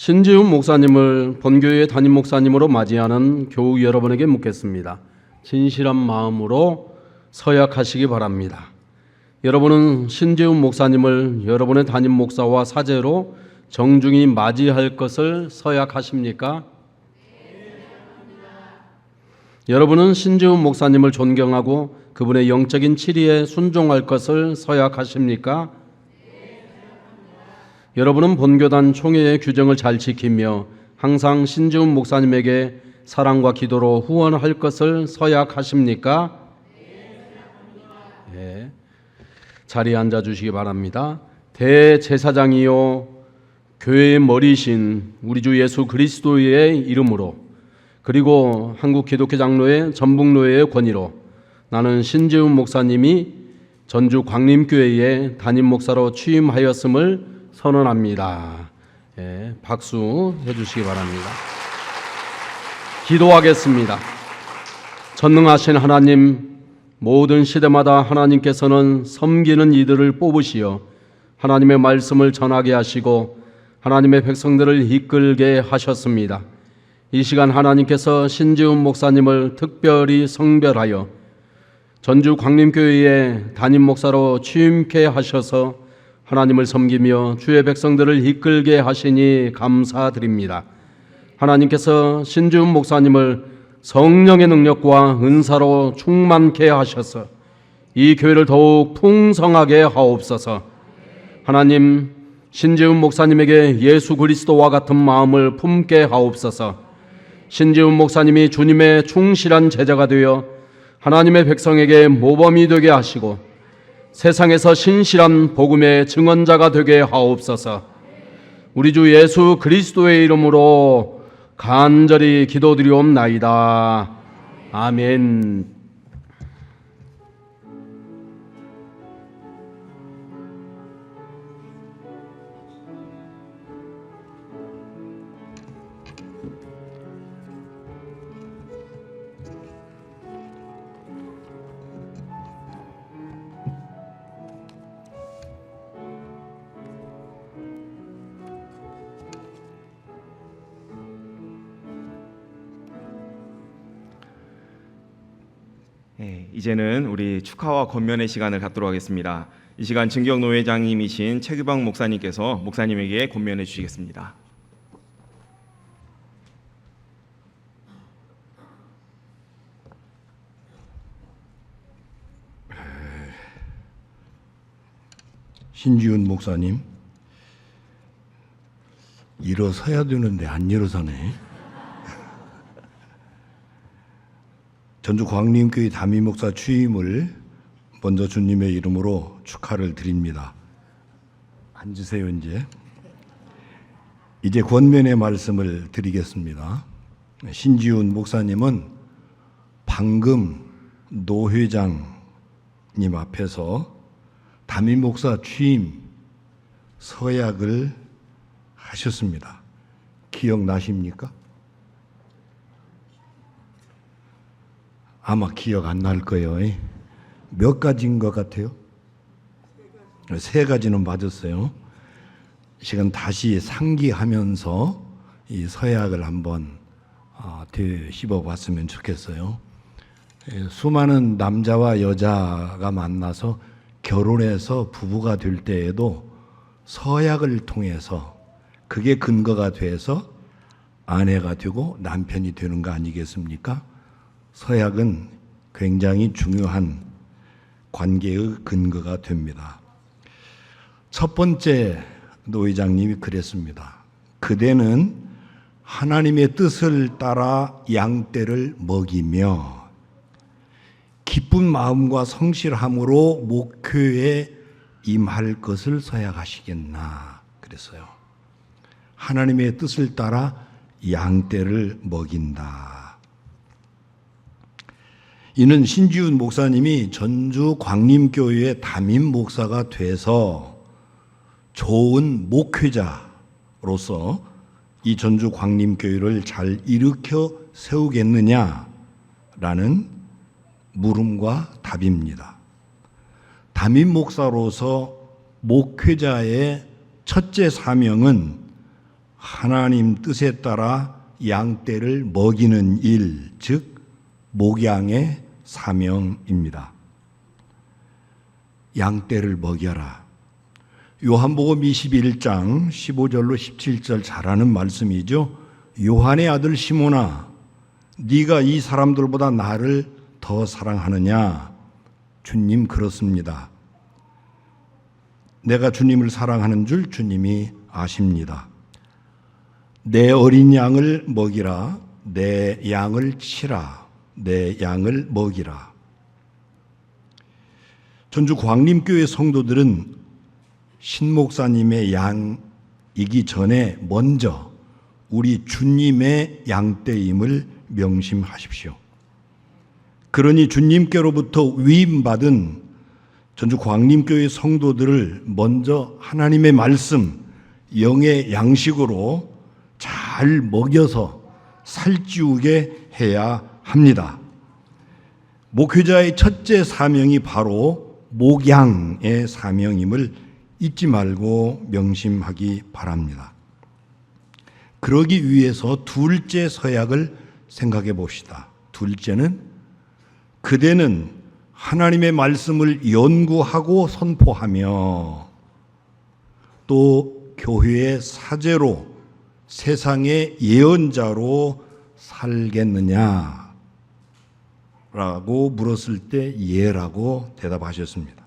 신지훈 목사님을 본교회 담임 목사님으로 맞이하는 교우 여러분에게 묻겠습니다. 진실한 마음으로 서약하시기 바랍니다. 여러분은 신지훈 목사님을 여러분의 담임 목사와 사제로 정중히 맞이할 것을 서약하십니까? 여러분은 신지훈 목사님을 존경하고 그분의 영적인 치리에 순종할 것을 서약하십니까? 여러분은 본교단 총회의 규정을 잘 지키며 항상 신지훈 목사님에게 사랑과 기도로 후원할 것을 서약하십니까? 네. 자리에 앉아 주시기 바랍니다. 대제사장이요 교회의 머리신 우리 주 예수 그리스도의 이름으로 그리고 한국 기독교 장로회 전북노회의 권위로 나는 신지훈 목사님이 전주 광림교회의 담임 목사로 취임하였음을 선언합니다. 예, 박수 해주시기 바랍니다. 기도하겠습니다. 전능하신 하나님, 모든 시대마다 하나님께서는 섬기는 이들을 뽑으시어 하나님의 말씀을 전하게 하시고 하나님의 백성들을 이끌게 하셨습니다. 이 시간 하나님께서 신지훈 목사님을 특별히 성별하여 전주 광림교회의 담임 목사로 취임케 하셔서 하나님을 섬기며 주의 백성들을 이끌게 하시니 감사드립니다. 하나님께서 신지훈 목사님을 성령의 능력과 은사로 충만케 하셔서 이 교회를 더욱 풍성하게 하옵소서. 하나님, 신지훈 목사님에게 예수 그리스도와 같은 마음을 품게 하옵소서. 신지훈 목사님이 주님의 충실한 제자가 되어 하나님의 백성에게 모범이 되게 하시고 세상에서 신실한 복음의 증언자가 되게 하옵소서. 우리 주 예수 그리스도의 이름으로 간절히 기도드리옵나이다. 아멘. 네, 이제는 우리 축하와 권면의 시간을 갖도록 하겠습니다. 이 시간 증경노회장님이신 최규방 목사님께서 목사님에게 권면해 주시겠습니다. 신지훈 목사님, 일어서야 되는데 안 일어서네. 전주 광림교회 담임 목사 취임을 먼저 주님의 이름으로 축하를 드립니다. 앉으세요. 이제 권면의 말씀을 드리겠습니다. 신지훈 목사님은 방금 노 회장님 앞에서 담임 목사 취임 서약을 하셨습니다. 기억나십니까? 아마 기억 안 날 거예요. 몇 가지인 것 같아요? 3가지는 맞았어요. 시간 다시 상기하면서 이 서약을 한번 되씹어 봤으면 좋겠어요. 수많은 남자와 여자가 만나서 결혼해서 부부가 될 때에도 서약을 통해서 그게 근거가 돼서 아내가 되고 남편이 되는 거 아니겠습니까? 서약은 굉장히 중요한 관계의 근거가 됩니다. 첫 번째 노 회장님이 그랬습니다. 그대는 하나님의 뜻을 따라 양떼를 먹이며 기쁜 마음과 성실함으로 목회에 임할 것을 서약하시겠나 그랬어요. 하나님의 뜻을 따라 양떼를 먹인다. 이는 신지훈 목사님이 전주 광림교회의 담임 목사가 돼서 좋은 목회자로서 이 전주 광림교회를 잘 일으켜 세우겠느냐라는 물음과 답입니다. 담임 목사로서 목회자의 첫째 사명은 하나님 뜻에 따라 양떼를 먹이는 일, 즉 목양의 사명입니다. 양떼를 먹여라. 요한복음 21장 15절로 17절 잘 아는 말씀이죠. 요한의 아들 시몬아, 네가 이 사람들보다 나를 더 사랑하느냐? 주님 그렇습니다. 내가 주님을 사랑하는 줄 주님이 아십니다. 내 어린 양을 먹이라. 내 양을 치라. 내 양을 먹이라. 전주 광림교회 성도들은 신목사님의 양이기 전에 먼저 우리 주님의 양떼임을 명심하십시오. 그러니 주님께로부터 위임받은 전주 광림교회 성도들을 먼저 하나님의 말씀, 영의 양식으로 잘 먹여서 살찌우게 해야 합니다. 목회자의 첫째 사명이 바로 목양의 사명임을 잊지 말고 명심하기 바랍니다. 그러기 위해서 둘째 서약을 생각해 봅시다. 둘째는 그대는 하나님의 말씀을 연구하고 선포하며 또 교회의 사제로 세상의 예언자로 살겠느냐? 라고 물었을 때 예라고 대답하셨습니다.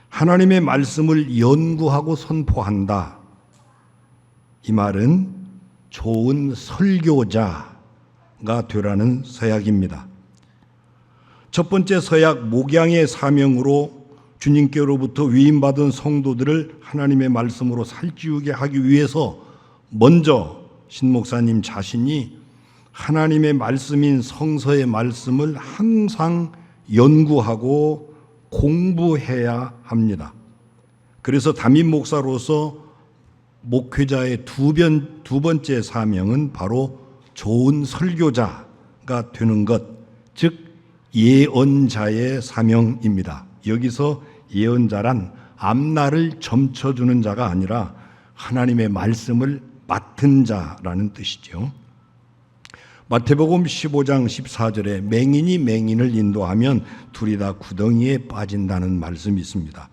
하나님의 말씀을 연구하고 선포한다. 이 말은 좋은 설교자가 되라는 서약입니다. 첫 번째 서약 목양의 사명으로 주님께로부터 위임받은 성도들을 하나님의 말씀으로 살찌우게 하기 위해서 먼저 신목사님 자신이 하나님의 말씀인 성서의 말씀을 항상 연구하고 공부해야 합니다. 그래서 담임 목사로서 목회자의 두 번째 사명은 바로 좋은 설교자가 되는 것, 즉 예언자의 사명입니다. 여기서 예언자란 앞날을 점쳐주는 자가 아니라 하나님의 말씀을 맡은 자라는 뜻이죠. 마태복음 15장 14절에 맹인이 맹인을 인도하면 둘이 다 구덩이에 빠진다는 말씀이 있습니다.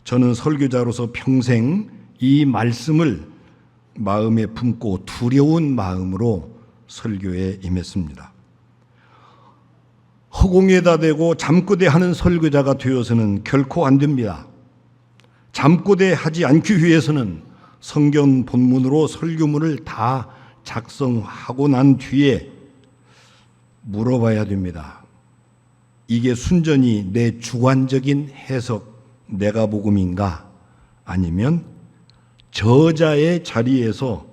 저는 설교자로서 평생 이 말씀을 마음에 품고 두려운 마음으로 설교에 임했습니다. 허공에다 대고 잠꼬대 하는 설교자가 되어서는 결코 안 됩니다. 잠꼬대 하지 않기 위해서는 성경 본문으로 설교문을 다 작성하고 난 뒤에 물어봐야 됩니다. 이게 순전히 내 주관적인 해석, 내가 복음인가? 아니면 저자의 자리에서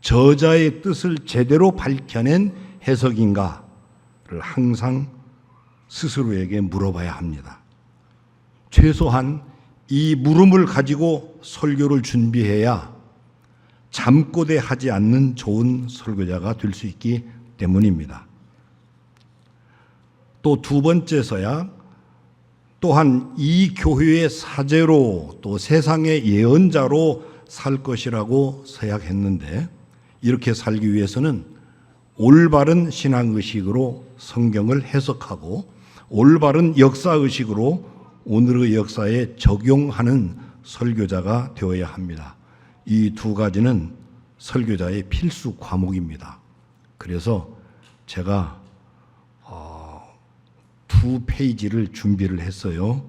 저자의 뜻을 제대로 밝혀낸 해석인가를 항상 스스로에게 물어봐야 합니다. 최소한 이 물음을 가지고 설교를 준비해야 잠꼬대 하지 않는 좋은 설교자가 될 수 있기 때문입니다. 또 두 번째 서약, 또한 이 교회의 사제로 또 세상의 예언자로 살 것이라고 서약했는데, 이렇게 살기 위해서는 올바른 신앙의식으로 성경을 해석하고 올바른 역사의식으로 오늘의 역사에 적용하는 설교자가 되어야 합니다. 이 두 가지는 설교자의 필수 과목입니다. 그래서 제가 2페이지를 준비를 했어요.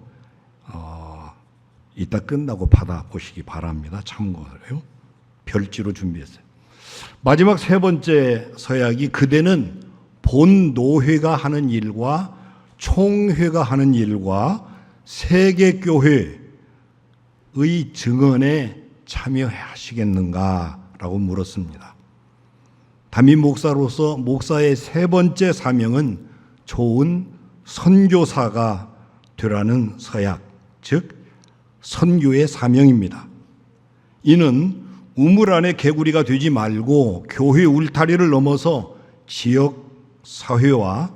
이따 끝나고 받아보시기 바랍니다. 참고로요. 별지로 준비했어요. 마지막 세 번째 서약이 그대는 본 노회가 하는 일과 총회가 하는 일과 세계교회의 증언에 참여하시겠는가라고 물었습니다. 담임 목사로서 목사의 세 번째 사명은 좋은 선교사가 되라는 서약, 즉 선교의 사명입니다. 이는 우물 안에 개구리가 되지 말고 교회 울타리를 넘어서 지역 사회와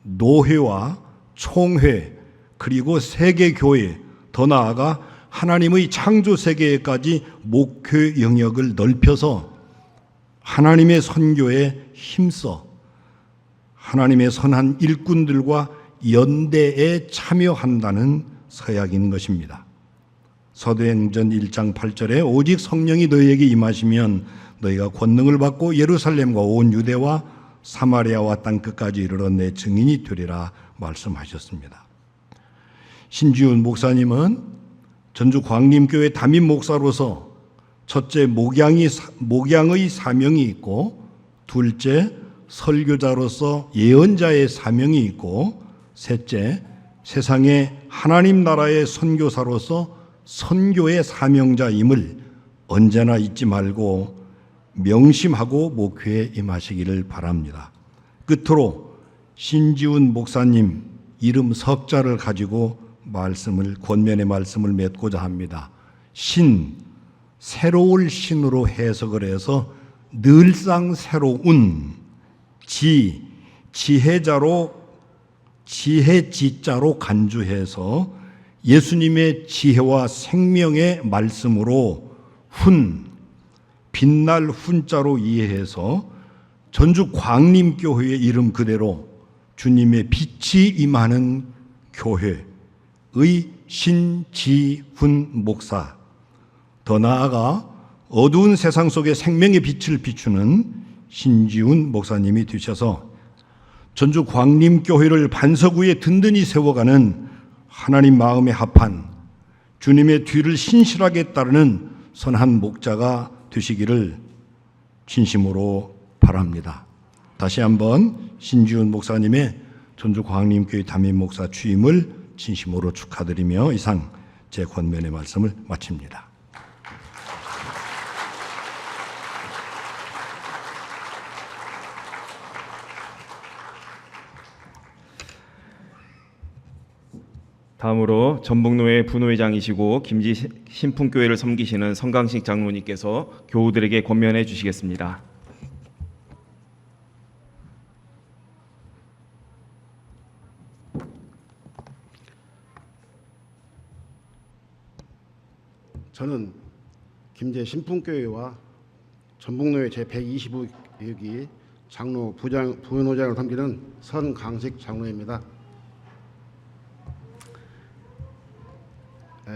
노회와 총회 그리고 세계교회, 더 나아가 하나님의 창조 세계까지 목회 영역을 넓혀서 하나님의 선교에 힘써 하나님의 선한 일꾼들과 연대에 참여한다는 서약인 것입니다. 사도행전 1장 8절에 오직 성령이 너희에게 임하시면 너희가 권능을 받고 예루살렘과 온 유대와 사마리아와 땅끝까지 이르러 내 증인이 되리라 말씀하셨습니다. 신지훈 목사님은 전주 광림교회 담임 목사로서 첫째 목양의 사명이 있고, 둘째 설교자로서 예언자의 사명이 있고, 셋째 세상의 하나님 나라의 선교사로서 선교의 사명자임을 언제나 잊지 말고 명심하고 목회에 임하시기를 바랍니다. 끝으로 신지훈 목사님 이름 석자를 가지고 권면의 말씀을 맺고자 합니다. 새로울 신으로 해석을 해서 늘상 새로운, 지혜지자로 간주해서 예수님의 지혜와 생명의 말씀으로 빛날 훈자로 이해해서 전주 광림교회의 이름 그대로 주님의 빛이 임하는 교회의 신지훈 목사, 더 나아가 어두운 세상 속에 생명의 빛을 비추는 신지훈 목사님이 되셔서 전주 광림교회를 반석 위에 든든히 세워가는 하나님 마음에 합한 주님의 뒤를 신실하게 따르는 선한 목자가 되시기를 진심으로 바랍니다. 다시 한번 신지훈 목사님의 전주 광림교회 담임 목사 취임을 진심으로 축하드리며 이상 제 권면의 말씀을 마칩니다. 다음으로 전북노회 부노회장이시고 김지 신풍교회를 섬기시는 성강식 장로님께서 교우들에게 권면해 주시겠습니다. 저는 김제 신풍교회와 전북노회 제125기 장로 부노장을 섬기는 선강식 장로입니다.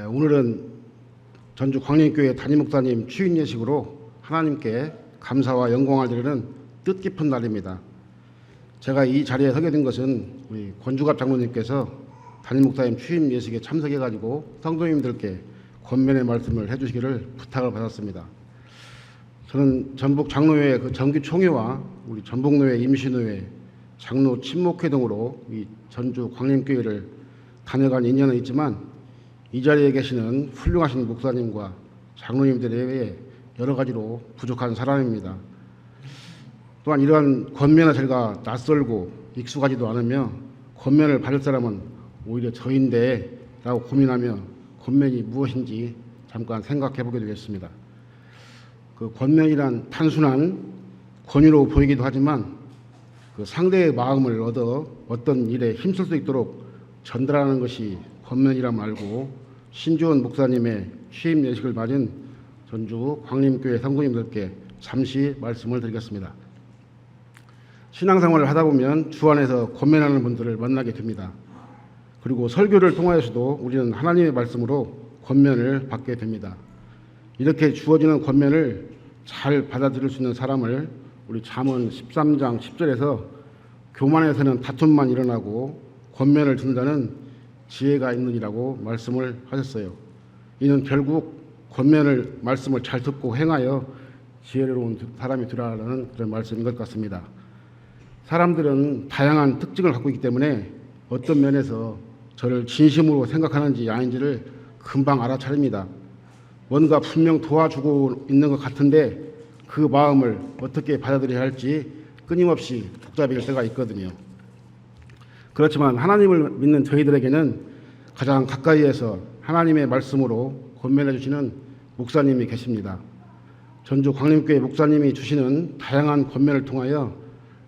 오늘은 전주 광림교회 담임 목사님 취임 예식으로 하나님께 감사와 영광을 드리는 뜻깊은 날입니다. 제가 이 자리에 서게 된 것은 우리 권주갑 장로님께서 담임 목사님 취임 예식에 참석해가지고 성도님들께 권면의 말씀을 해주시기를 부탁을 받았습니다. 저는 전북 장로회 그 정기 총회와 우리 전북노회 임시노회 장로 친목회 등으로 이 전주 광림교회를 다녀간 인연은 있지만 이 자리에 계시는 훌륭하신 목사님과 장로님들에 의해 여러 가지로 부족한 사람입니다. 또한 이러한 권면에 제가 낯설고 익숙하지도 않으며 권면을 받을 사람은 오히려 저인데 라고 고민하며 권면이 무엇인지 잠깐 생각해 보게 되겠습니다. 그 권면이란 단순한 권유로 보이기도 하지만 그 상대의 마음을 얻어 어떤 일에 힘쓸 수 있도록 전달하는 것이 권면이라면 알고 신지훈 목사님의 취임 예식을 맞은 전주 광림교회 성도님들께 잠시 말씀을 드리겠습니다. 신앙생활을 하다 보면 주 안에서 권면하는 분들을 만나게 됩니다. 그리고 설교를 통하여서도 우리는 하나님의 말씀으로 권면을 받게 됩니다. 이렇게 주어지는 권면을 잘 받아들일 수 있는 사람을 우리 잠언 13장 10절에서 교만에서는 다툼만 일어나고 권면을 듣는다는 지혜가 있느니라고 말씀을 하셨어요. 이는 결국 권면을 말씀을 잘 듣고 행하여 지혜로운 사람이 되라는 그런 말씀인 것 같습니다. 사람들은 다양한 특징을 갖고 있기 때문에 어떤 면에서 저를 진심으로 생각하는지 아닌지를 금방 알아차립니다. 뭔가 분명 도와주고 있는 것 같은데 그 마음을 어떻게 받아들여야 할지 끊임없이 복잡해질 때가 있거든요. 그렇지만 하나님을 믿는 저희들에게는 가장 가까이에서 하나님의 말씀으로 권면해 주시는 목사님이 계십니다. 전주 광림교회 목사님이 주시는 다양한 권면을 통하여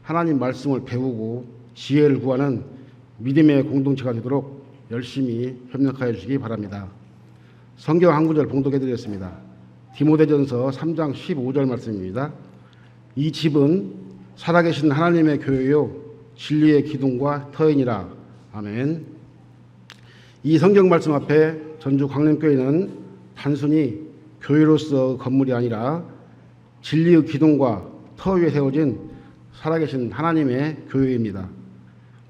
하나님 말씀을 배우고 지혜를 구하는 믿음의 공동체가 되도록 열심히 협력하여 주시기 바랍니다. 성경 한 구절 봉독해 드렸습니다. 디모데전서 3장 15절 말씀입니다. 이 집은 살아계신 하나님의 교회요 진리의 기둥과 터이니라. 아멘. 이 성경 말씀 앞에 전주 광림교회는 단순히 교회로서 건물이 아니라 진리의 기둥과 터 위에 세워진 살아계신 하나님의 교회입니다.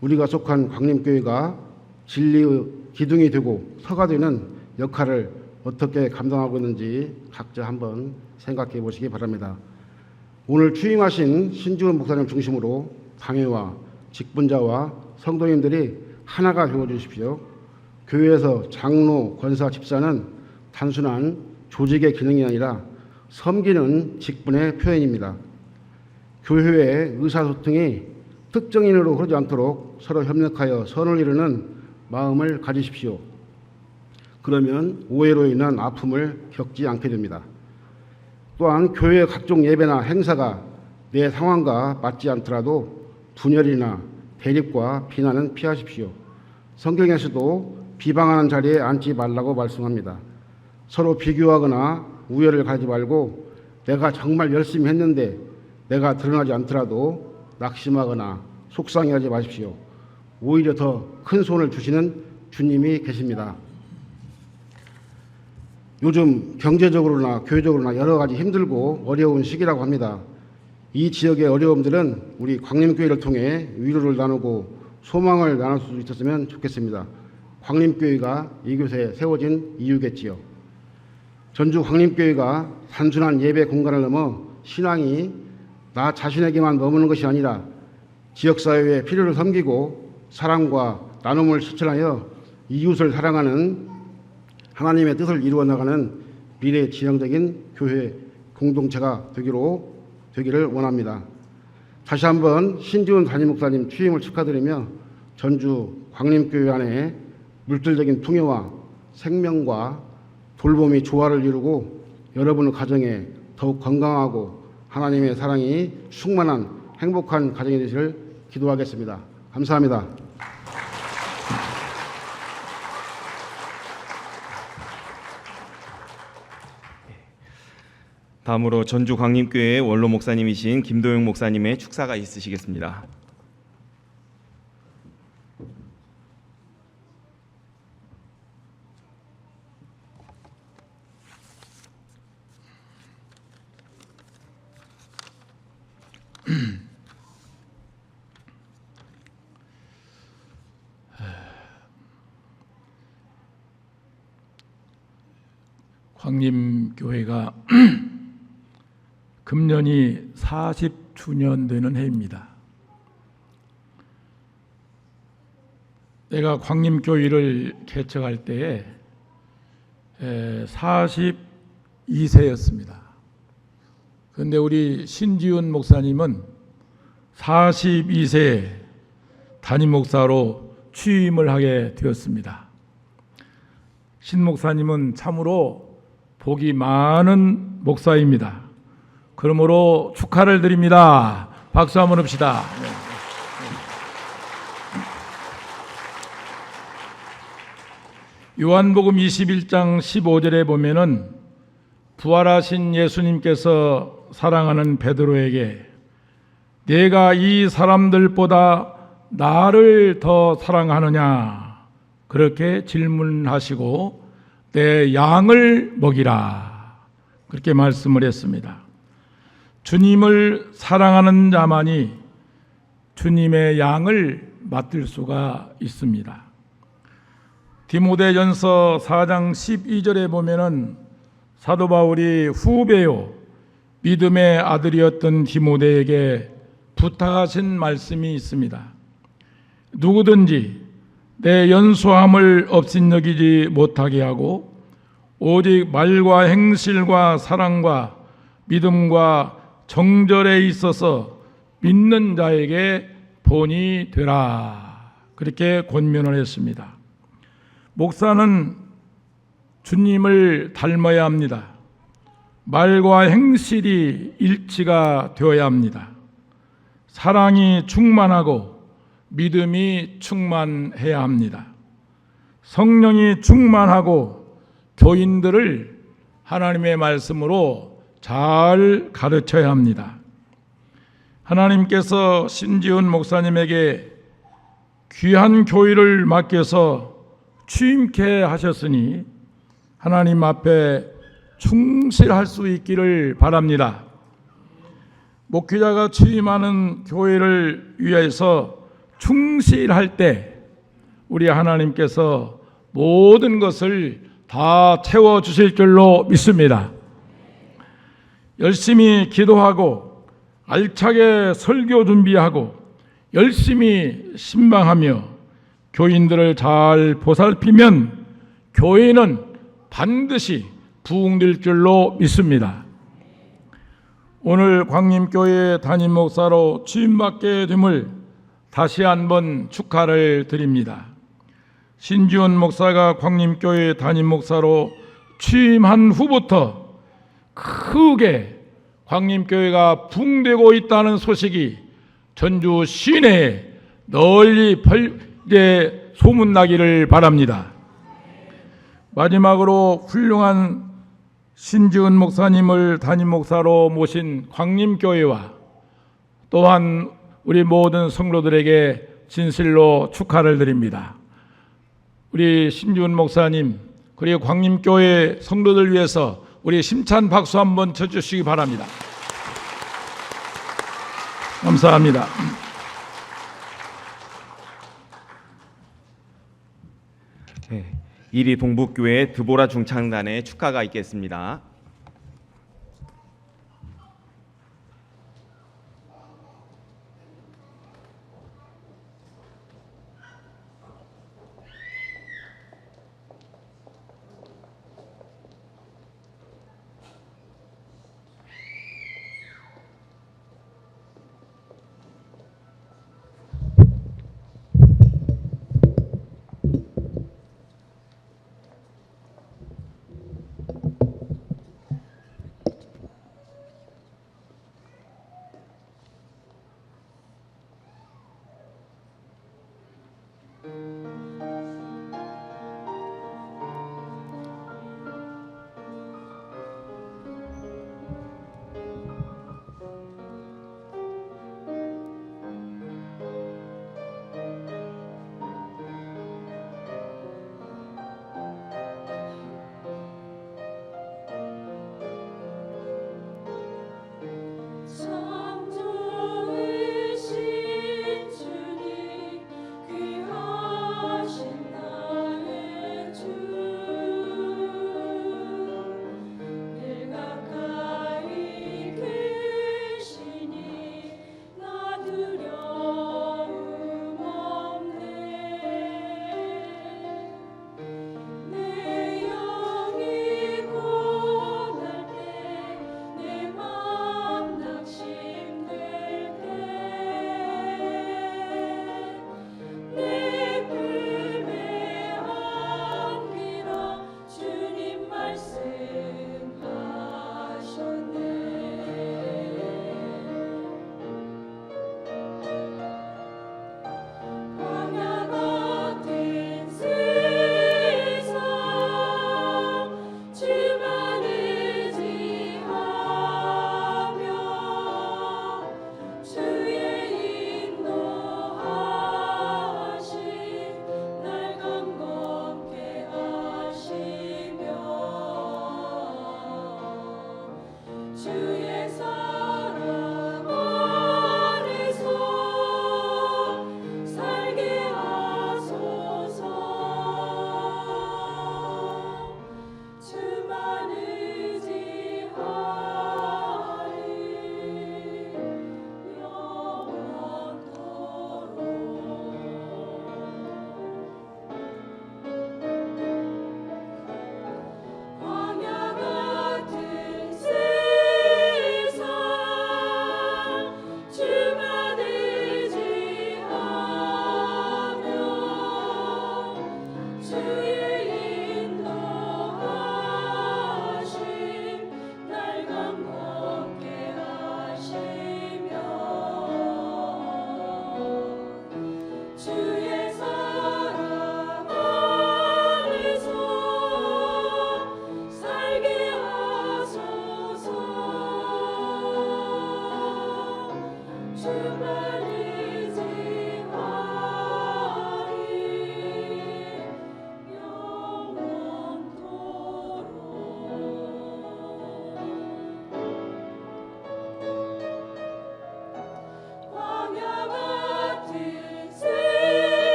우리가 속한 광림교회가 진리의 기둥이 되고 터가 되는 역할을 어떻게 감당하고 있는지 각자 한번 생각해 보시기 바랍니다. 오늘 취임하신 신지훈 목사님 중심으로 당회와 직분자와 성도님들이 하나가 되어 주십시오. 교회에서 장로, 권사, 집사는 단순한 조직의 기능이 아니라 섬기는 직분의 표현입니다. 교회의 의사소통이 특정인으로 흐르지 않도록 서로 협력하여 선을 이루는 마음을 가지십시오. 그러면 오해로 인한 아픔을 겪지 않게 됩니다. 또한 교회의 각종 예배나 행사가 내 상황과 맞지 않더라도 분열이나 대립과 비난은 피하십시오. 성경에서도 비방하는 자리에 앉지 말라고 말씀합니다. 서로 비교하거나 우열을 가지 말고 내가 정말 열심히 했는데 내가 드러나지 않더라도 낙심하거나 속상해하지 마십시오. 오히려 더 큰 손을 주시는 주님이 계십니다. 요즘 경제적으로나 교회적으로나 여러 가지 힘들고 어려운 시기라고 합니다. 이 지역의 어려움들은 우리 광림교회를 통해 위로를 나누고 소망을 나눌 수 있었으면 좋겠습니다. 광림교회가 이곳에 세워진 이유겠지요. 전주 광림교회가 단순한 예배 공간을 넘어 신앙이 나 자신에게만 머무는 것이 아니라 지역사회의 필요를 섬기고 사랑과 나눔을 실천하여 이웃을 사랑하는 하나님의 뜻을 이루어 나가는 미래 지향적인 교회 공동체가 되기를 원합니다. 다시 한번 신지훈 담임목사님 취임을 축하드리며 전주 광림교회 안에 물질적인 풍요와 생명과 돌봄이 조화를 이루고 여러분의 가정에 더욱 건강하고 하나님의 사랑이 충만한 행복한 가정이 되시를 기도하겠습니다. 감사합니다. 다음으로 전주 광림교회 원로 목사님이신 김도영 목사님의 축사가 있으시겠습니다. 광림교회가 금년이 40주년 되는 해입니다. 내가 광림교회를 개척할 때에 42세였습니다. 그런데 우리 신지훈 목사님은 42세에 담임 목사로 취임을 하게 되었습니다. 신 목사님은 참으로 복이 많은 목사입니다. 그러므로 축하를 드립니다. 박수 한번 합시다. 요한복음 21장 15절에 보면은 부활하신 예수님께서 사랑하는 베드로에게 내가 이 사람들보다 나를 더 사랑하느냐 그렇게 질문하시고 내 양을 먹이라 그렇게 말씀을 했습니다. 주님을 사랑하는 자만이 주님의 양을 맡을 수가 있습니다. 디모데전서 4장 12절에 보면은 사도 바울이 후배요 믿음의 아들이었던 디모데에게 부탁하신 말씀이 있습니다. 누구든지 내 연소함을 업신여기지 못하게 하고 오직 말과 행실과 사랑과 믿음과 정절에 있어서 믿는 자에게 본이 되라 그렇게 권면을 했습니다. 목사는 주님을 닮아야 합니다. 말과 행실이 일치가 되어야 합니다. 사랑이 충만하고 믿음이 충만해야 합니다. 성령이 충만하고 교인들을 하나님의 말씀으로 잘 가르쳐야 합니다. 하나님께서 신지훈 목사님에게 귀한 교회를 맡겨서 취임케 하셨으니 하나님 앞에 충실할 수 있기를 바랍니다. 목회자가 취임하는 교회를 위해서 충실할 때 우리 하나님께서 모든 것을 다 채워주실 줄로 믿습니다. 열심히 기도하고 알차게 설교 준비하고 열심히 신방하며 교인들을 잘 보살피면 교회는 반드시 부흥될 줄로 믿습니다. 오늘 광림교회 담임 목사로 취임받게 됨을 다시 한번 축하를 드립니다. 신지훈 목사가 광림교회 담임 목사로 취임한 후부터 크게 광림교회가 부흥되고 있다는 소식이 전주 시내에 널리 소문나기를 바랍니다. 마지막으로 훌륭한 신지은 목사님을 담임 목사로 모신 광림교회와 또한 우리 모든 성도들에게 진실로 축하를 드립니다. 우리 신지은 목사님 그리고 광림교회 성도들 위해서 우리 심찬 박수 한번 쳐주시기 바랍니다. 감사합니다. 네, 이리 동북교회 드보라 중창단의 축가가 있겠습니다.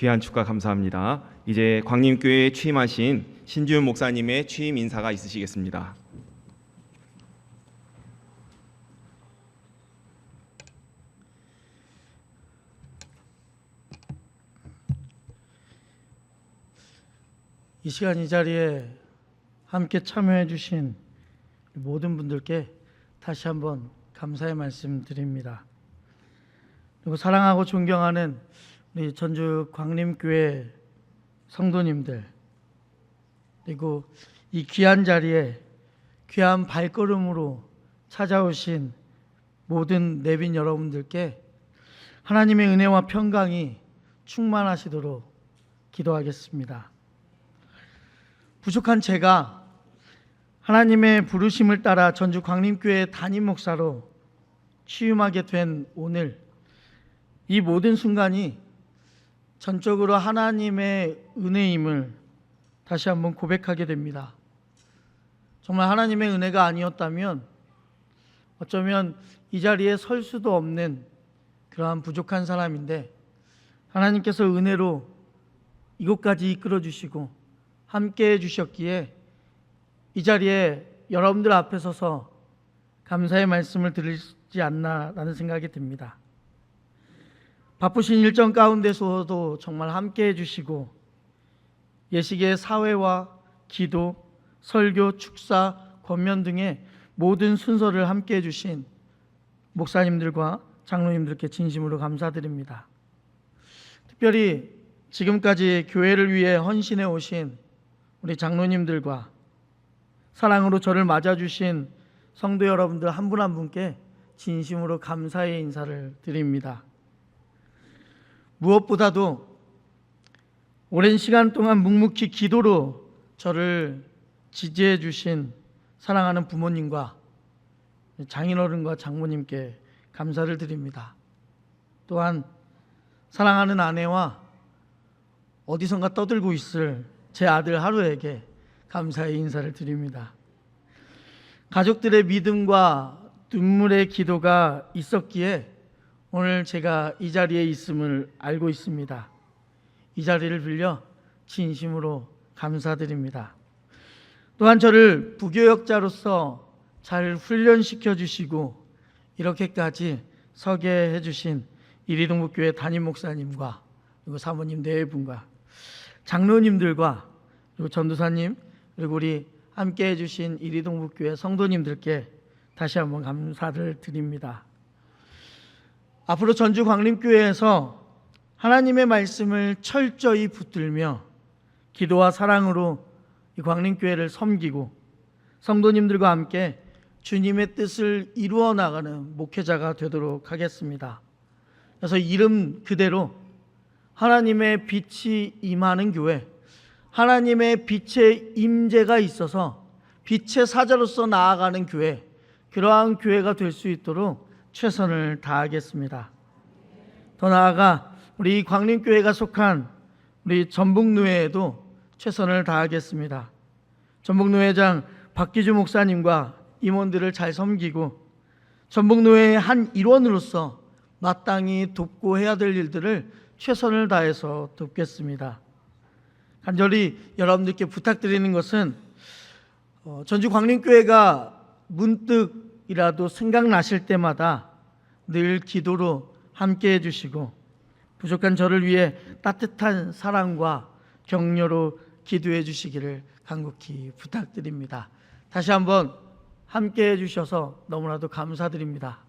귀한 축하 감사합니다. 이제 광림교회에 취임하신 신지훈 목사님의 취임 인사가 있으시겠습니다. 이 시간 이 자리에 함께 참여해 주신 모든 분들께 다시 한번 감사의 말씀 드립니다. 그리고 사랑하고 존경하는 우리 전주 광림교회 성도님들, 그리고 이 귀한 자리에 귀한 발걸음으로 찾아오신 모든 내빈 여러분들께 하나님의 은혜와 평강이 충만하시도록 기도하겠습니다. 부족한 제가 하나님의 부르심을 따라 전주 광림교회 담임 목사로 취임하게 된 오늘, 이 모든 순간이 전적으로 하나님의 은혜임을 다시 한번 고백하게 됩니다. 정말 하나님의 은혜가 아니었다면 어쩌면 이 자리에 설 수도 없는 그러한 부족한 사람인데, 하나님께서 은혜로 이곳까지 이끌어 주시고 함께 해주셨기에 이 자리에 여러분들 앞에 서서 감사의 말씀을 드리지 않나라는 생각이 듭니다. 바쁘신 일정 가운데서도 정말 함께 해주시고 예식의 사회와 기도, 설교, 축사, 권면 등의 모든 순서를 함께 해주신 목사님들과 장로님들께 진심으로 감사드립니다. 특별히 지금까지 교회를 위해 헌신해 오신 우리 장로님들과 사랑으로 저를 맞아주신 성도 여러분들 한 분 한 분께 진심으로 감사의 인사를 드립니다. 무엇보다도 오랜 시간 동안 묵묵히 기도로 저를 지지해 주신 사랑하는 부모님과 장인어른과 장모님께 감사를 드립니다. 또한 사랑하는 아내와 어디선가 떠들고 있을 제 아들 하루에게 감사의 인사를 드립니다. 가족들의 믿음과 눈물의 기도가 있었기에 오늘 제가 이 자리에 있음을 알고 있습니다. 이 자리를 빌려 진심으로 감사드립니다. 또한 저를 부교역자로서 잘 훈련시켜 주시고 이렇게까지 서게 해주신 이리동북교회 담임 목사님과 그리고 사모님 네 분과 장로님들과 그리고 전도사님 그리고 우리 함께 해주신 이리동북교회 성도님들께 다시 한번 감사를 드립니다. 앞으로 전주 광림교회에서 하나님의 말씀을 철저히 붙들며 기도와 사랑으로 이 광림교회를 섬기고 성도님들과 함께 주님의 뜻을 이루어 나가는 목회자가 되도록 하겠습니다. 그래서 이름 그대로 하나님의 빛이 임하는 교회, 하나님의 빛의 임재가 있어서 빛의 사자로서 나아가는 교회, 그러한 교회가 될 수 있도록 최선을 다하겠습니다. 더 나아가 우리 광림교회가 속한 우리 전북노회에도 최선을 다하겠습니다. 전북노회장 박기주 목사님과 임원들을 잘 섬기고 전북노회의 한 일원으로서 마땅히 돕고 해야 될 일들을 최선을 다해서 돕겠습니다. 간절히 여러분들께 부탁드리는 것은 전주 광림교회가 문득이라도 생각나실 때마다 늘 기도로 함께 해주시고 부족한 저를 위해 따뜻한 사랑과 격려로 기도해 주시기를 간곡히 부탁드립니다. 다시 한번 함께 해주셔서 너무나도 감사드립니다.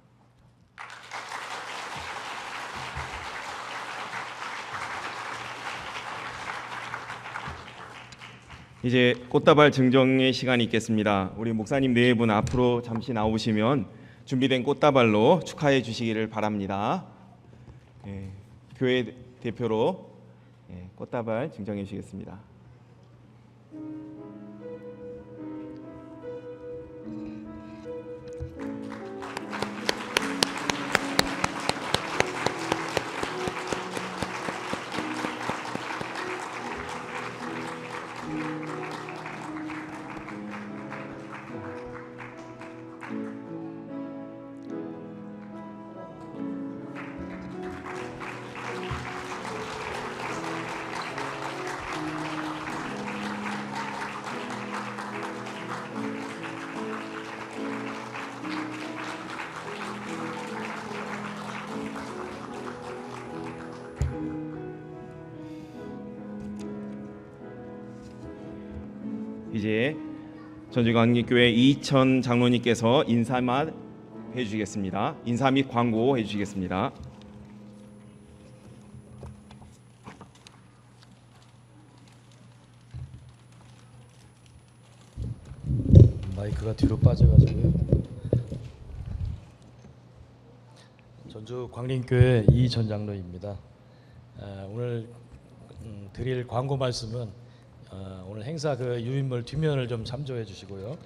이제 꽃다발 증정의 시간이 있겠습니다. 우리 목사님 네 분 앞으로 잠시 나오시면 준비된 꽃다발로 축하해 주시기를 바랍니다. 교회 대표로 꽃다발 증정해 주시겠습니다. 이제 전주광림교회 이천 장로님께서 인사 및 해주시겠습니다. 인사 및 광고 해주시겠습니다. 마이크가 뒤로 빠져가지고요. 전주 광림교회 이천 장로입니다. 오늘 드릴 광고 말씀은 오늘 행사 그 유인물 뒷면을 좀 참조해 주시고요.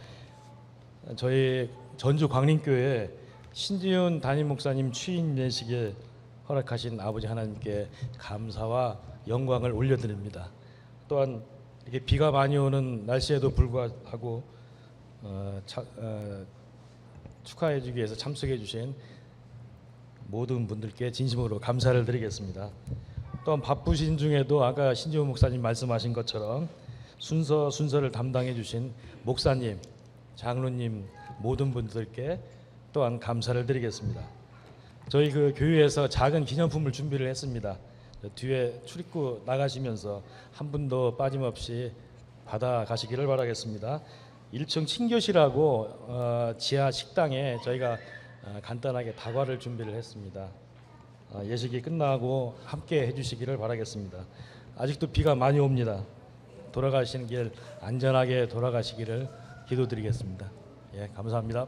저희 전주 광림교회 신지훈 담임 목사님 취임 예식에 허락하신 아버지 하나님께 감사와 영광을 올려드립니다. 또한 이렇게 비가 많이 오는 날씨에도 불구하고 축하해 주기 위해서 참석해 주신 모든 분들께 진심으로 감사를 드리겠습니다. 또한 바쁘신 중에도 아까 신지훈 목사님 말씀하신 것처럼 순서를 담당해 주신 목사님, 장로님 모든 분들께 또한 감사를 드리겠습니다. 저희 그 교회에서 작은 기념품을 준비를 했습니다. 뒤에 출입구 나가시면서 한 분도 빠짐없이 받아 가시기를 바라겠습니다. 1층 친교실하고 지하 식당에 저희가 간단하게 다과를 준비를 했습니다. 예식이 끝나고 함께 해주시기를 바라겠습니다. 아직도 비가 많이 옵니다. 돌아가시는 길 안전하게 돌아가시기를 기도드리겠습니다. 예, 감사합니다.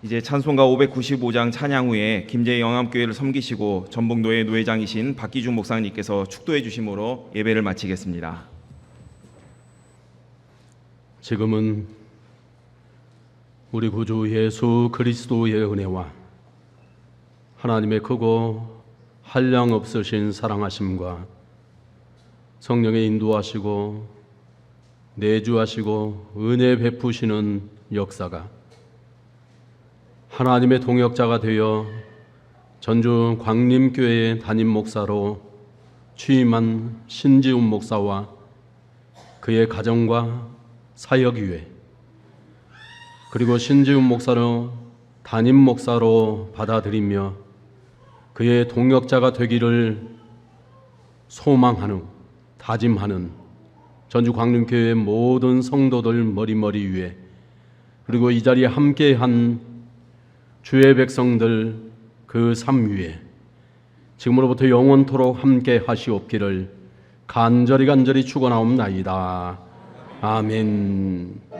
이제 찬송가 595장 찬양 후에 김제 영암교회를 섬기시고 전북노회 노회장이신 박기중 목사님께서 축도해 주심으로 예배를 마치겠습니다. 지금은 우리 구주 예수 그리스도의 은혜와 하나님의 크고 한량 없으신 사랑하심과 성령의 인도하시고 내주하시고 은혜 베푸시는 역사가 하나님의 동역자가 되어 전주 광림교회 담임 목사로 취임한 신지훈 목사와 그의 가정과 사역 위에 그리고 신지훈 목사로 담임 목사로 받아들이며 그의 동역자가 되기를 소망하는 다짐하는 전주 광림교회 모든 성도들 머리머리 위에 그리고 이 자리에 함께한 주의 백성들 그 삶 위에 지금으로부터 영원토록 함께 하시옵기를 간절히 축원하옵나이다. 아멘.